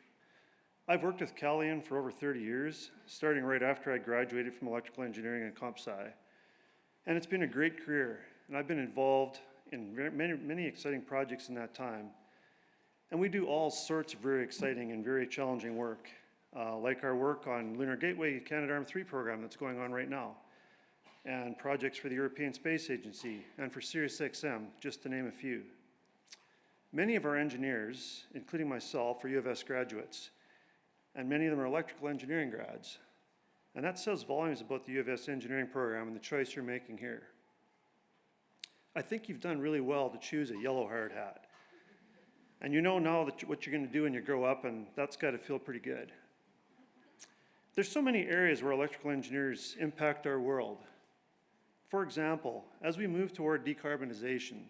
I've worked with Calian for over 30 years, starting right after I graduated from electrical engineering and comp sci. And it's been a great career, and I've been involved in many exciting projects in that time. And we do all sorts of very exciting and very challenging work. Like our work on Lunar Gateway Canadarm3 program that's going on right now, and projects for the European Space Agency and for SiriusXM, just to name a few. Many of our engineers, including myself, are U of S graduates, and many of them are electrical engineering grads. And that says volumes about the U of S engineering program and the choice you're making here. I think you've done really well to choose a yellow hard hat. And you know now that what you're going to do when you grow up, and that's got to feel pretty good. There's so many areas where electrical engineers impact our world. For example, as we move toward decarbonization,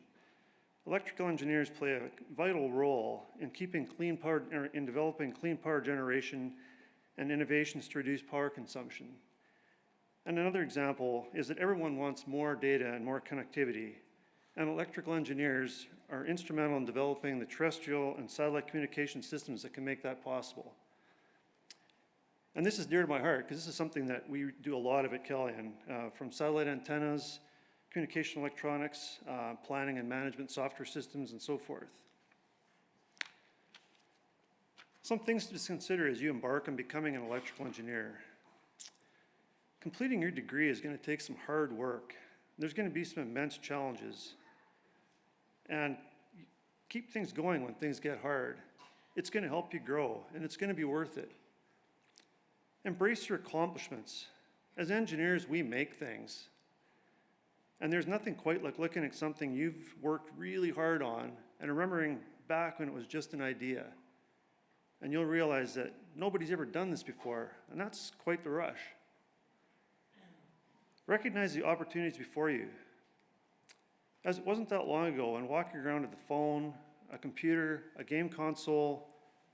electrical engineers play a vital role in in developing clean power generation and innovations to reduce power consumption. And another example is that everyone wants more data and more connectivity, and electrical engineers are instrumental in developing the terrestrial and satellite communication systems that can make that possible. And this is dear to my heart because this is something that we do a lot of at Kellyan, from satellite antennas, communication electronics, planning and management software systems, and so forth. Some things to consider as you embark on becoming an electrical engineer. Completing your degree is going to take some hard work. There's going to be some immense challenges. And keep things going when things get hard. It's going to help you grow, and it's going to be worth it. Embrace your accomplishments. As engineers, we make things. And there's nothing quite like looking at something you've worked really hard on and remembering back when it was just an idea. And you'll realize that nobody's ever done this before, and that's quite the rush. Recognize the opportunities before you. As it wasn't that long ago when walking around with a phone, a computer, a game console,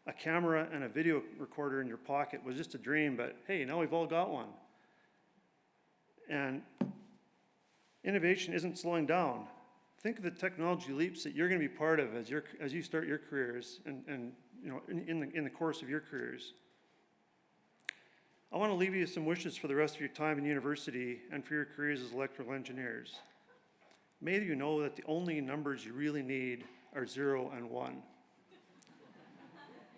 a camera, and a video recorder in your pocket was just a dream, but hey, now we've all got one. And innovation isn't slowing down. Think of the technology leaps that you're going to be part of as you start your careers and you know, in the course of your careers. I want to leave you some wishes for the rest of your time in university and for your careers as electrical engineers. May you know that the only numbers you really need are 0 and 1.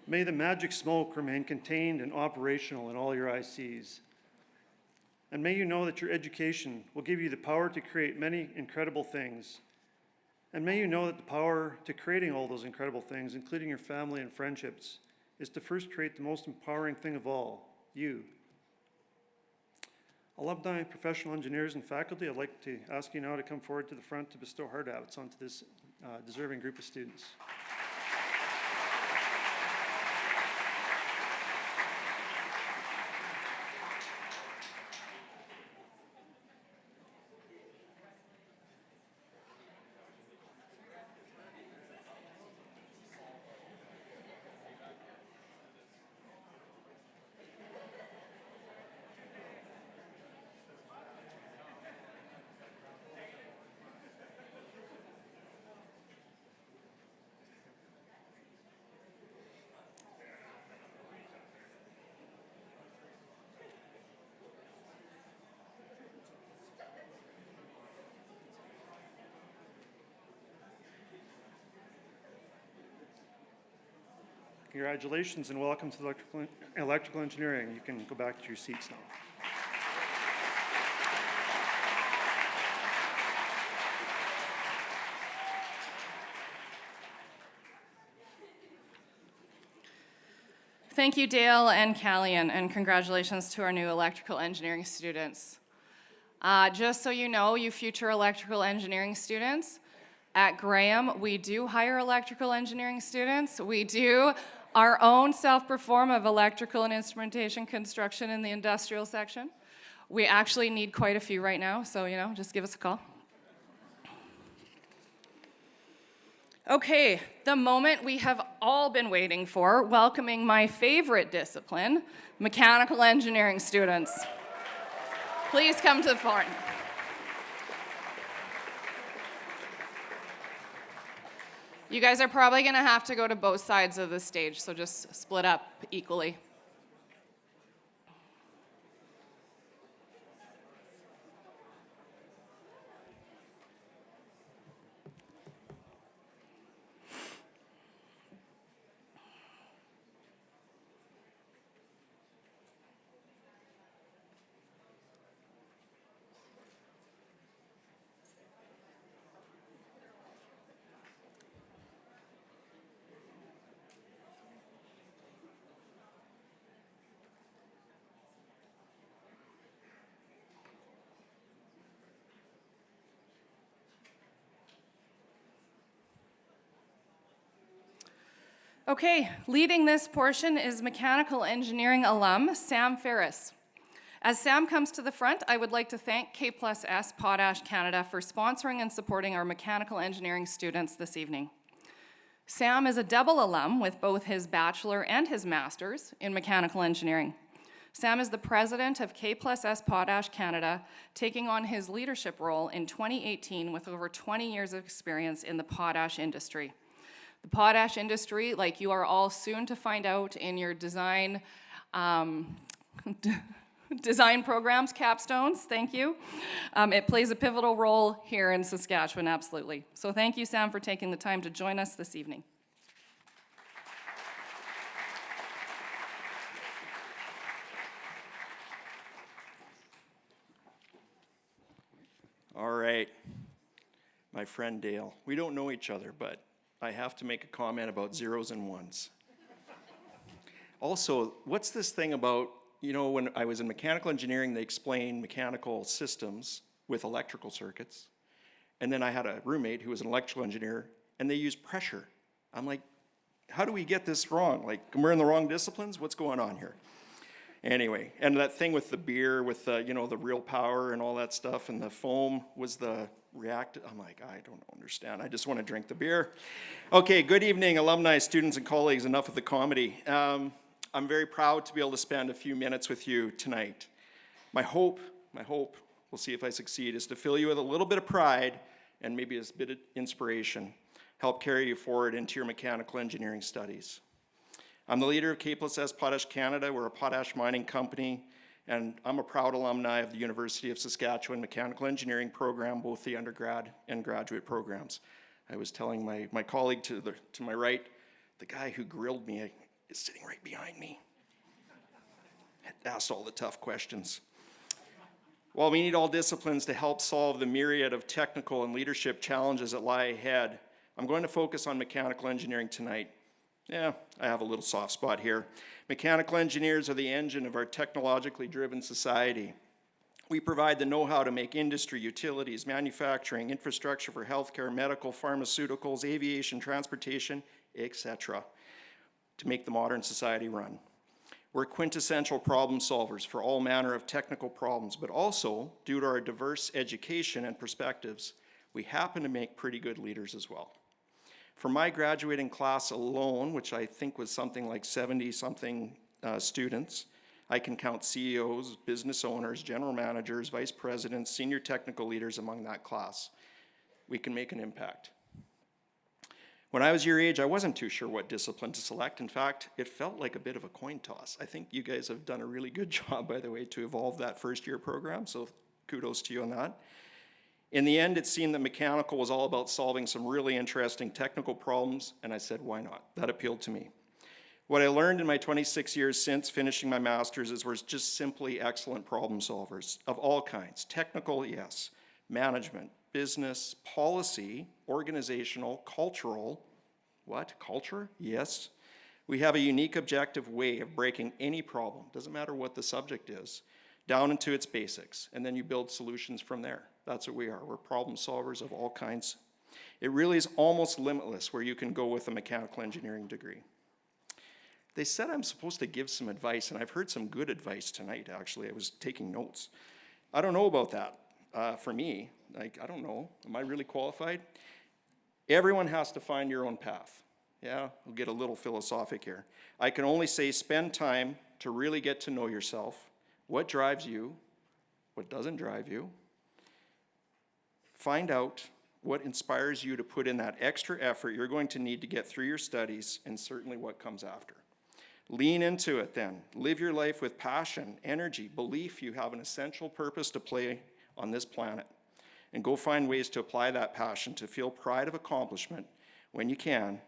May the magic smoke remain contained and operational in all your ICs. And may you know that your education will give you the power to create many incredible things. And may you know that the power to creating all those incredible things, including your family and friendships, is to first create the most empowering thing of all, you. Alumni, professional engineers, and faculty, I'd like to ask you now to come forward to the front to bestow hard hats onto this deserving group of students. Congratulations and welcome to electrical engineering. You can go back to your seats now. Thank you, Dale and Callian, and congratulations to our new electrical engineering students. Just so you know, you future electrical engineering students, at Graham, we do hire electrical engineering students. We do our own self-perform of electrical and instrumentation construction in the industrial section. We actually need quite a few right now, so just give us a call. Okay, the moment we have all been waiting for, welcoming my favorite discipline, mechanical engineering students. Please come to the front. You guys are probably going to have to go to both sides of the stage, so just split up equally. Okay, leading this portion is mechanical engineering alum Sam Ferris. As Sam comes to the front, I would like to thank K+S Potash Canada for sponsoring and supporting our mechanical engineering students this evening. Sam is a double alum with both his bachelor and his master's in mechanical engineering. Sam is the president of K+S Potash Canada, taking on his leadership role in 2018 with over 20 years of experience in the potash industry. The potash industry, like you are all soon to find out in your design design programs, capstones, thank you. It plays a pivotal role here in Saskatchewan, absolutely. So thank you, Sam, for taking the time to join us this evening. All right, my friend Dale. We don't know each other, but I have to make a comment about zeros and ones. Also, what's this thing about, you know, when I was in mechanical engineering, they explained mechanical systems with electrical circuits. And then I had a roommate who was an electrical engineer, and they used pressure. I'm like, how do we get this wrong? Like, we're in the wrong disciplines? What's going on here? Anyway, and that thing with the beer, with the, you know, the real power and all that stuff, and the foam was the reactant. I'm like, I don't understand. I just want to drink the beer. Okay, good evening, alumni, students, and colleagues. Enough of the comedy. I'm very proud to be able to spend a few minutes with you tonight. My hope, we'll see if I succeed, is to fill you with a little bit of pride and maybe a bit of inspiration, help carry you forward into your mechanical engineering studies. I'm the leader of K+S Potash Canada. We're a potash mining company, and I'm a proud alumni of the University of Saskatchewan Mechanical Engineering program, both the undergrad and graduate programs. I was telling my colleague to my right, the guy who grilled me is sitting right behind me. Asked all the tough questions. While we need all disciplines to help solve the myriad of technical and leadership challenges that lie ahead, I'm going to focus on mechanical engineering tonight. Yeah, I have a little soft spot here. Mechanical engineers are the engine of our technologically driven society. We provide the know-how to make industry, utilities, manufacturing, infrastructure for healthcare, medical, pharmaceuticals, aviation, transportation, etc., to make the modern society run. We're quintessential problem solvers for all manner of technical problems, but also, due to our diverse education and perspectives, we happen to make pretty good leaders as well. For my graduating class alone, which I think was something like 70-something students, I can count CEOs, business owners, general managers, vice presidents, senior technical leaders among that class. We can make an impact. When I was your age, I wasn't too sure what discipline to select. In fact, it felt like a bit of a coin toss. I think you guys have done a really good job, by the way, to evolve that first-year program, so kudos to you on that. In the end, it seemed that mechanical was all about solving some really interesting technical problems, and I said, why not? That appealed to me. What I learned in my 26 years since finishing my master's is we're just simply excellent problem solvers of all kinds. Technical, yes. Management, business, policy, organizational, cultural. What? Culture? Yes. We have a unique objective way of breaking any problem, doesn't matter what the subject is, down into its basics, and then you build solutions from there. That's what we are. We're problem solvers of all kinds. It really is almost limitless where you can go with a mechanical engineering degree. They said I'm supposed to give some advice, and I've heard some good advice tonight, actually. I was taking notes. I don't know about that. For me, like, I don't know. Am I really qualified? Everyone has to find your own path. Yeah, we'll get a little philosophic here. I can only say spend time to really get to know yourself. What drives you? What doesn't drive you? Find out what inspires you to put in that extra effort you're going to need to get through your studies, and certainly what comes after. Lean into it then. Live your life with passion, energy, belief you have an essential purpose to play on this planet. And go find ways to apply that passion, to feel pride of accomplishment when you can,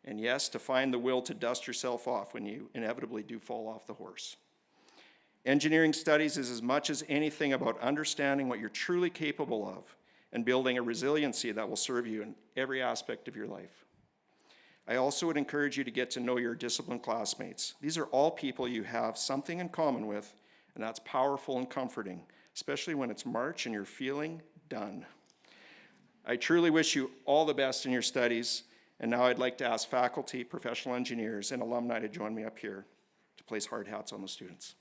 and yes, to find the will to dust yourself off when you inevitably do fall off the horse. Engineering studies is as much as anything about understanding what you're truly capable of and building a resiliency that will serve you in every aspect of your life. I also would encourage you to get to know your discipline classmates. These are all people you have something in common with, and that's powerful and comforting, especially when it's March and you're feeling done. I truly wish you all the best in your studies, And now I'd like to ask faculty, professional engineers, and alumni to join me up here to place hard hats on the students.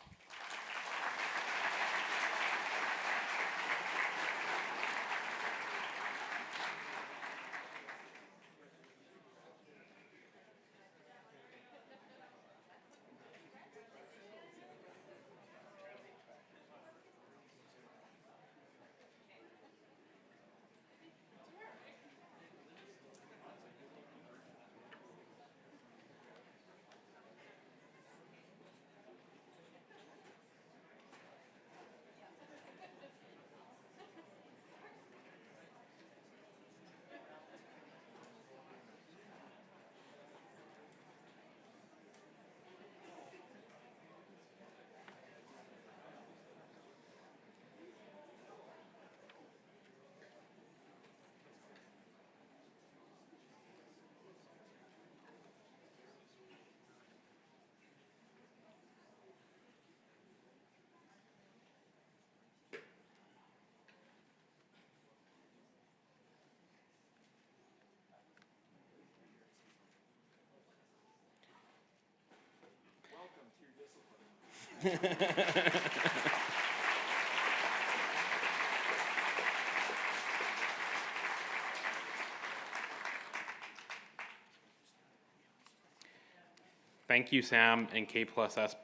Thank you, Sam and K+S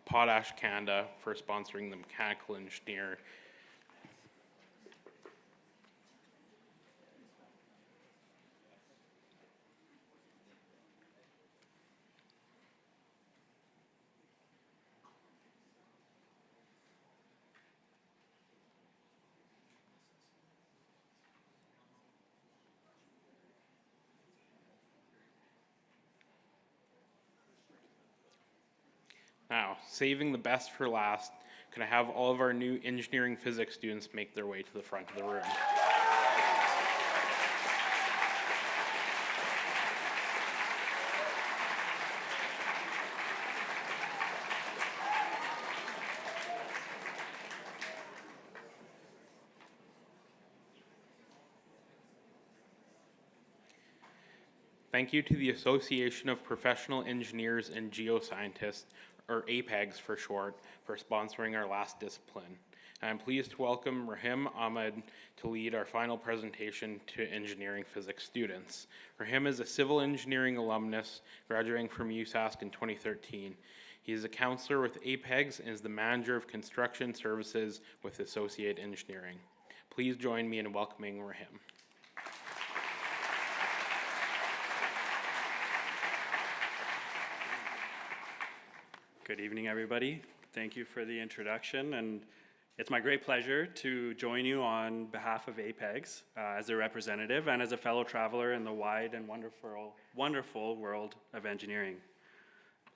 Potash Canada for sponsoring the mechanical engineer. Now, saving the best for last, can I have all of our new engineering physics students make their way to the front of the room? Thank you to the Association of Professional Engineers and Geoscientists, or APEGs for short, for sponsoring our last discipline. And I'm pleased to welcome Rahim Ahmed to lead our final presentation to engineering physics students. Rahim is a civil engineering alumnus graduating from USask in 2013. He is a counselor with APEGs and is the manager of construction services with Associate Engineering. Please join me in welcoming Rahim. Good evening, everybody. Thank you for the introduction, and it's my great pleasure to join you on behalf of APEGs as a representative and as a fellow traveler in the wide and wonderful world of engineering.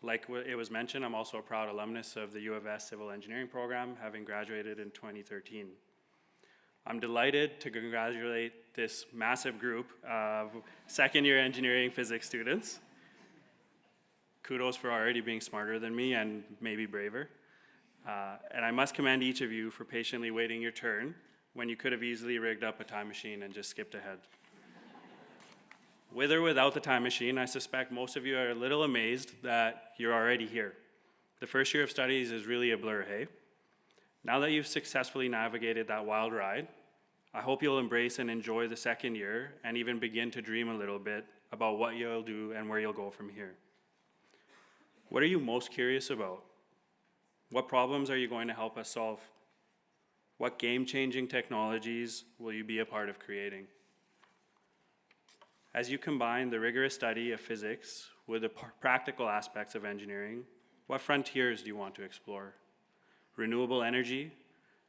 Like it was mentioned, I'm also a proud alumnus of the U of S Civil Engineering program, having graduated in 2013. I'm delighted to congratulate this massive group of second-year engineering physics students. Kudos for already being smarter than me and maybe braver. And I must commend each of you for patiently waiting your turn when you could have easily rigged up a time machine and just skipped ahead. With or without the time machine, I suspect most of you are a little amazed that you're already here. The first year of studies is really a blur, hey? Now that you've successfully navigated that wild ride, I hope you'll embrace and enjoy the second year and even begin to dream a little bit about what you'll do and where you'll go from here. What are you most curious about? What problems are you going to help us solve? What game-changing technologies will you be a part of creating? As you combine the rigorous study of physics with the practical aspects of engineering, what frontiers do you want to explore? Renewable energy,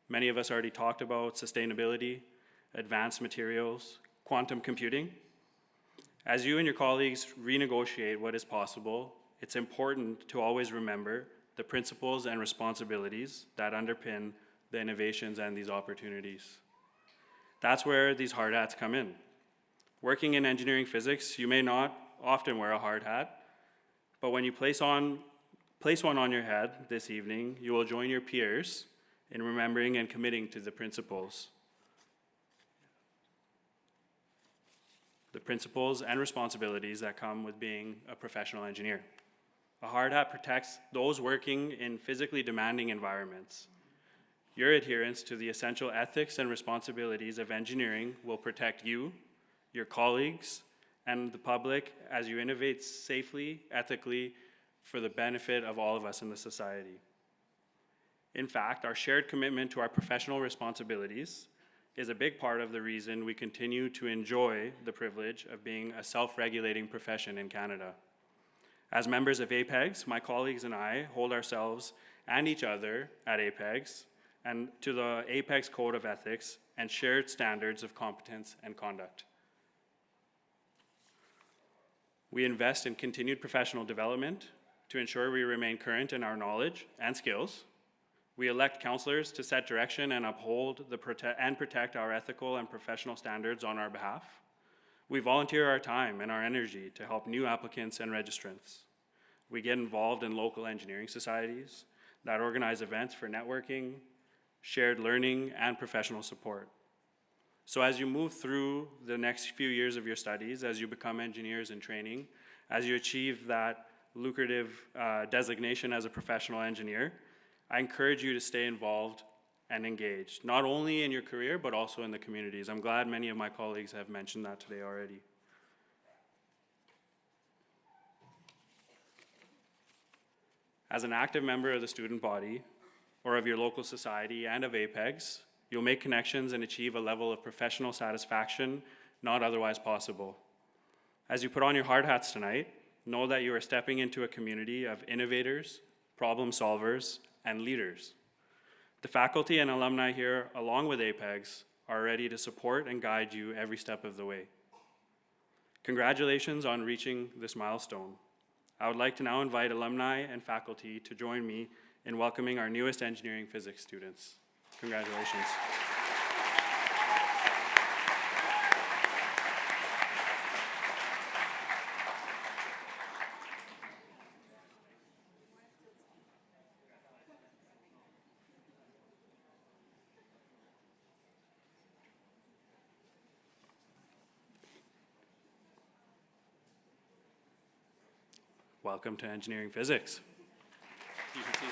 many of us already talked about sustainability, advanced materials, quantum computing. As you and your colleagues renegotiate what is possible, it's important to always remember the principles and responsibilities that underpin the innovations and these opportunities. That's where these hard hats come in. Working in engineering physics, you may not often wear a hard hat, but when you place one on your head this evening, you will join your peers in remembering and committing to the principles. the principles and responsibilities that come with being a professional engineer. A hard hat protects those working in physically demanding environments. Your adherence to the essential ethics and responsibilities of engineering will protect you, your colleagues, and the public as you innovate safely, ethically, for the benefit of all of us in the society. In fact, our shared commitment to our professional responsibilities is a big part of the reason we continue to enjoy the privilege of being a self-regulating profession in Canada. As members of APEGS, my colleagues and I hold ourselves and each other at APEGS and to the APEGS Code of Ethics and shared standards of competence and conduct. We invest in continued professional development to ensure we remain current in our knowledge and skills. We elect counselors to set direction and uphold and protect our ethical and professional standards on our behalf. We volunteer our time and our energy to help new applicants and registrants. We get involved in local engineering societies that organize events for networking, shared learning, and professional support. So as you move through the next few years of your studies, as you become engineers in training, as you achieve that lucrative designation as a professional engineer, I encourage you to stay involved and engaged, not only in your career, but also in the communities. I'm glad many of my colleagues have mentioned that today already. As an active member of the student body, or of your local society and of APEGS, you'll make connections and achieve a level of professional satisfaction not otherwise possible. As you put on your hard hats tonight, know that you are stepping into a community of innovators, problem solvers, and leaders. The faculty and alumni here, along with APEGS, are ready to support and guide you every step of the way. Congratulations on reaching this milestone. I would like to now invite alumni and faculty to join me in welcoming our newest engineering physics students. Congratulations. Welcome to engineering physics. You can see.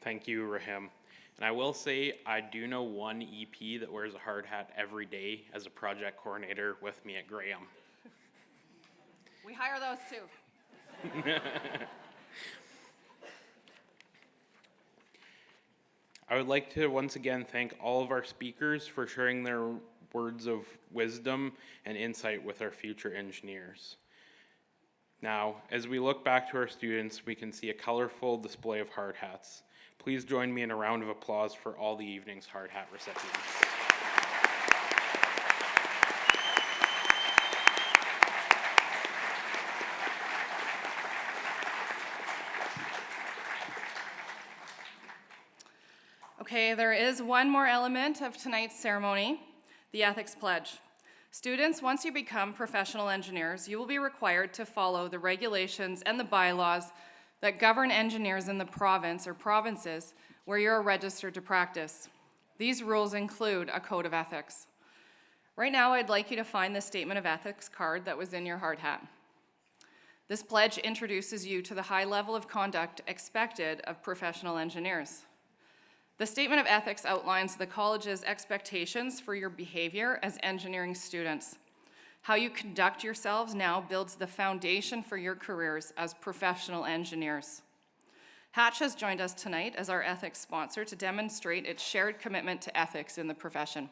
Thank you, Rahim. And I will say, I do know one EP that wears a hard hat every day as a project coordinator with me at Graham. We hire those too. I would like to once again thank all of our speakers for sharing their words of wisdom and insight with our future engineers. Now, as we look back to our students, we can see a colorful display of hard hats. Please join me in a round of applause for all the evening's hard hat recipients. Okay, there is one more element of tonight's ceremony, the ethics pledge. Students, once you become professional engineers, you will be required to follow the regulations and the bylaws that govern engineers in the province or provinces where you're registered to practice. These rules include a code of ethics. Right now, I'd like you to find the statement of ethics card that was in your hard hat. This pledge introduces you to the high level of conduct expected of professional engineers. The statement of ethics outlines the college's expectations for your behavior as engineering students. How you conduct yourselves now builds the foundation for your careers as professional engineers. Hatch has joined us tonight as our ethics sponsor to demonstrate its shared commitment to ethics in the profession.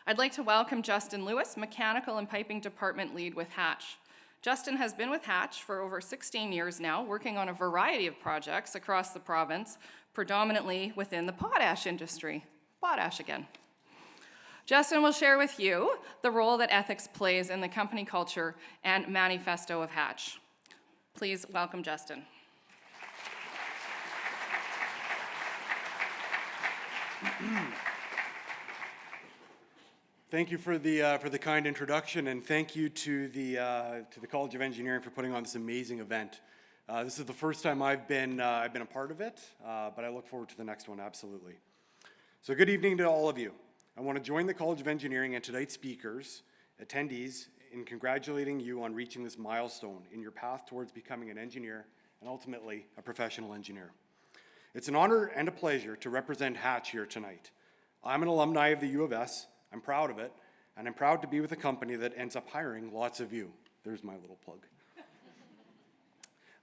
I'd like to welcome Justin Lewis, Mechanical and Piping Department Lead with Hatch. Justin has been with Hatch for over 16 years now, working on a variety of projects across the province, predominantly within the potash industry. Potash again. Justin will share with you the role that ethics plays in the company culture and manifesto of Hatch. Please welcome Justin. Thank you for the kind introduction, and thank you to the College of Engineering for putting on this amazing event. This is the first time I've been a part of it, but I look forward to the next one, absolutely. So good evening to all of you. I want to join the College of Engineering and tonight's speakers, attendees, in congratulating you on reaching this milestone in your path towards becoming an engineer and ultimately a professional engineer. It's an honor and a pleasure to represent Hatch here tonight. I'm an alumni of the U of S, I'm proud of it, and I'm proud to be with a company that ends up hiring lots of you. There's my little plug.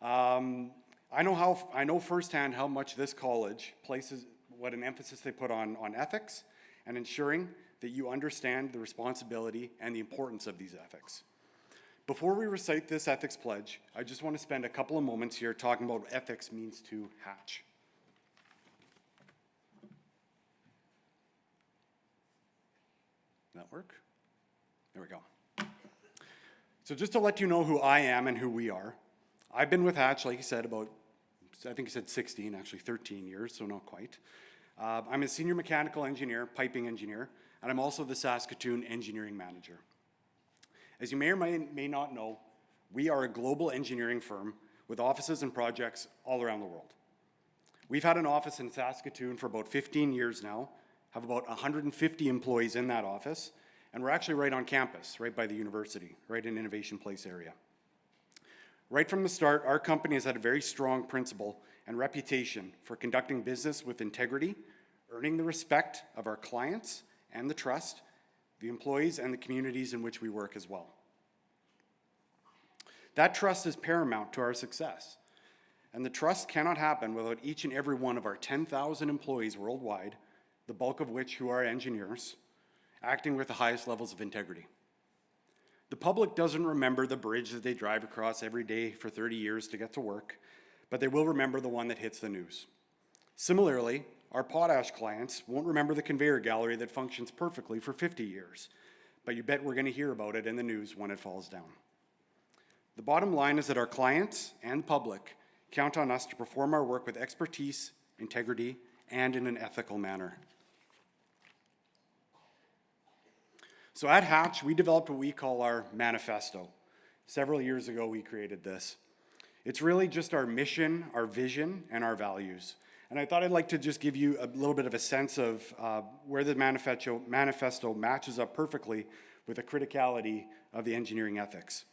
I know firsthand how much this college places, what an emphasis they put on ethics and ensuring that you understand the responsibility and the importance of these ethics. Before we recite this ethics pledge, I just want to spend a couple of moments here talking about what ethics means to Hatch. That work? There we go. So just to let you know who I am and who we are, I've been with Hatch, like you said, about, I think you said 16, actually 13 years, so not quite. I'm a senior mechanical engineer, piping engineer, and I'm also the Saskatoon engineering manager. As you may or may not know, we are a global engineering firm with offices and projects all around the world. We've had an office in Saskatoon for about 15 years now, have about 150 employees in that office, and we're actually right on campus, right by the university, right in Innovation Place area. Right from the start, our company has had a very strong principle and reputation for conducting business with integrity, earning the respect of our clients and the trust, the employees and the communities in which we work as well. That trust is paramount to our success, and the trust cannot happen without each and every one of our 10,000 employees worldwide, the bulk of which who are engineers, acting with the highest levels of integrity. The public doesn't remember the bridge that they drive across every day for 30 years to get to work, but they will remember the one that hits the news. Similarly, our potash clients won't remember the conveyor gallery that functions perfectly for 50 years, but you bet we're going to hear about it in the news when it falls down. The bottom line is that our clients and public count on us to perform our work with expertise, integrity, and in an ethical manner. So at Hatch, we developed what we call our manifesto. Several years ago, we created this. It's really just our mission, our vision, and our values. And I thought I'd like to just give you a little bit of a sense of where the manifesto matches up perfectly with the criticality of the engineering ethics.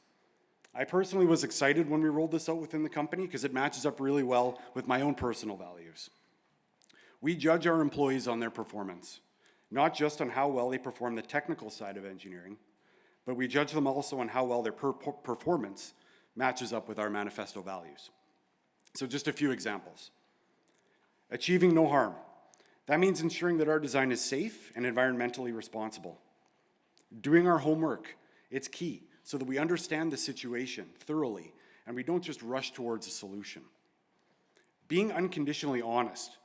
I personally was excited when we rolled this out within the company because it matches up really well with my own personal values. We judge our employees on their performance, not just on how well they perform the technical side of engineering, but we judge them also on how well their performance matches up with our manifesto values. So just a few examples. Achieving no harm. That means ensuring that our design is safe and environmentally responsible. Doing our homework, it's key, so that we understand the situation thoroughly and we don't just rush towards a solution. Being unconditionally honest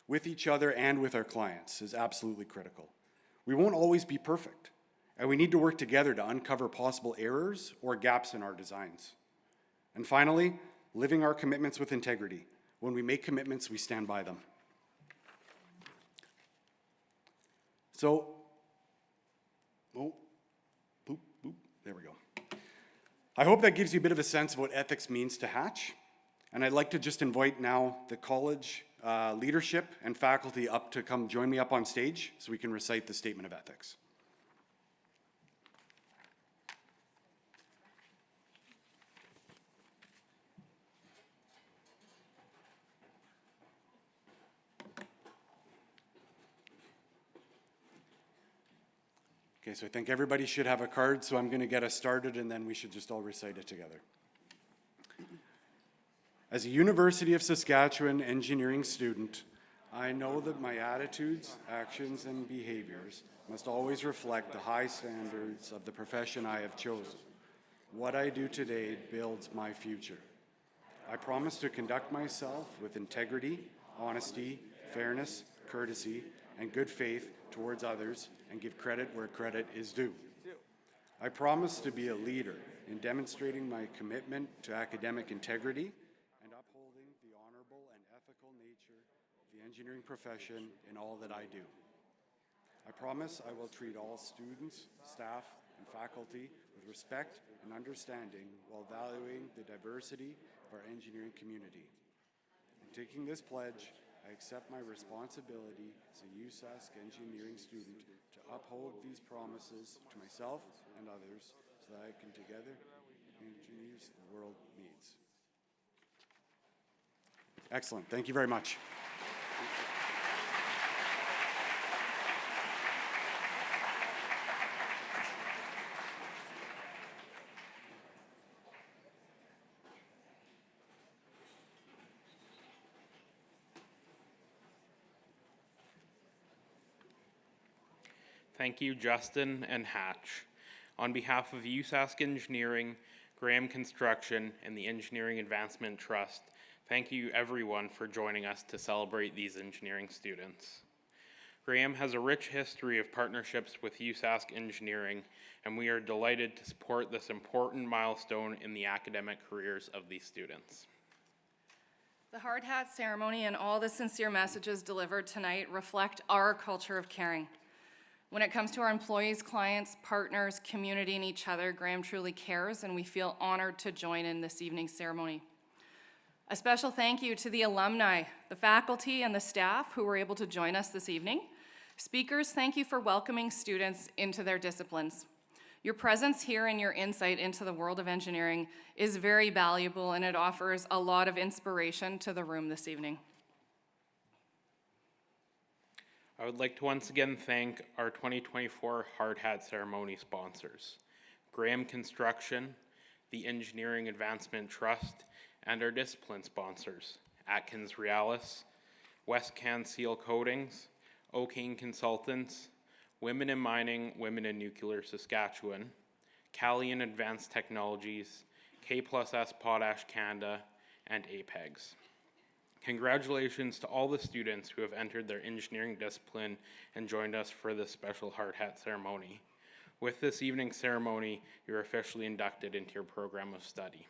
with each other and with our clients is absolutely critical. We won't always be perfect, and we need to work together to uncover possible errors or gaps in our designs. And finally, living our commitments with integrity. When we make commitments, we stand by them. So, boop, boop, there we go. I hope that gives you a bit of a sense of what ethics means to Hatch, and I'd like to just invite now the college leadership and faculty up to come join me up on stage so we can recite the statement of ethics. Okay, so I think everybody should have a card, so I'm going to get us started and then we should just all recite it together. As a University of Saskatchewan engineering student, I know that my attitudes, actions, and behaviors must always reflect the high standards of the profession I have chosen. What I do today builds my future. I promise to conduct myself with integrity, honesty, fairness, courtesy, and good faith towards others and give credit where credit is due. I promise to be a leader in demonstrating my commitment to academic integrity and upholding the honorable and ethical nature of the engineering profession in all that I do. I promise I will treat all students, staff, and faculty with respect and understanding while valuing the diversity of our engineering community. In taking this pledge, I accept my responsibility as a USask Engineering student to uphold these promises to myself and others so that I can together engineers the world needs. Excellent. Thank you very much. Thank you, Justin and Hatch. On behalf of USask Engineering, Graham Construction, and the Engineering Advancement Trust, thank you everyone for joining us to celebrate these engineering students. Graham has a rich history of partnerships with USask Engineering, and we are delighted to support this important milestone in the academic careers of these students. The hard hat ceremony and all the sincere messages delivered tonight reflect our culture of caring. When it comes to our employees, clients, partners, community, and each other, Graham truly cares, and we feel honored to join in this evening's ceremony. A special thank you to the alumni, the faculty, and the staff who were able to join us this evening. Speakers, thank you for welcoming students into their disciplines. Your presence here and your insight into the world of engineering is very valuable, and it offers a lot of inspiration to the room this evening. I would like to once again thank our 2024 Hard Hat Ceremony sponsors, Graham Construction, the Engineering Advancement Trust, and our discipline sponsors, Atkins Realis, Westcan Seal Coatings, O'Kane Consultants, Women in Mining, Women in Nuclear Saskatchewan, Calian Advanced Technologies, K+S Potash Canada, and APEGS. Congratulations to all the students who have entered their engineering discipline and joined us for this special hard hat ceremony. With this evening's ceremony, you're officially inducted into your program of study.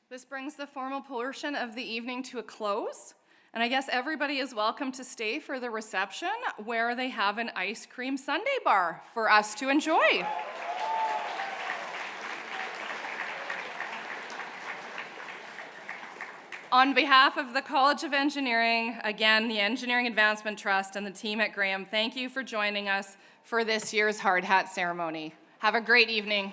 This brings the formal portion of the evening to a close, and I guess everybody is welcome to stay for the reception where they have an ice cream sundae bar for us to enjoy. On behalf of the College of Engineering, again, the Engineering Advancement Trust and the team at Graham, thank you for joining us for this year's Hard Hat Ceremony. Have a great evening.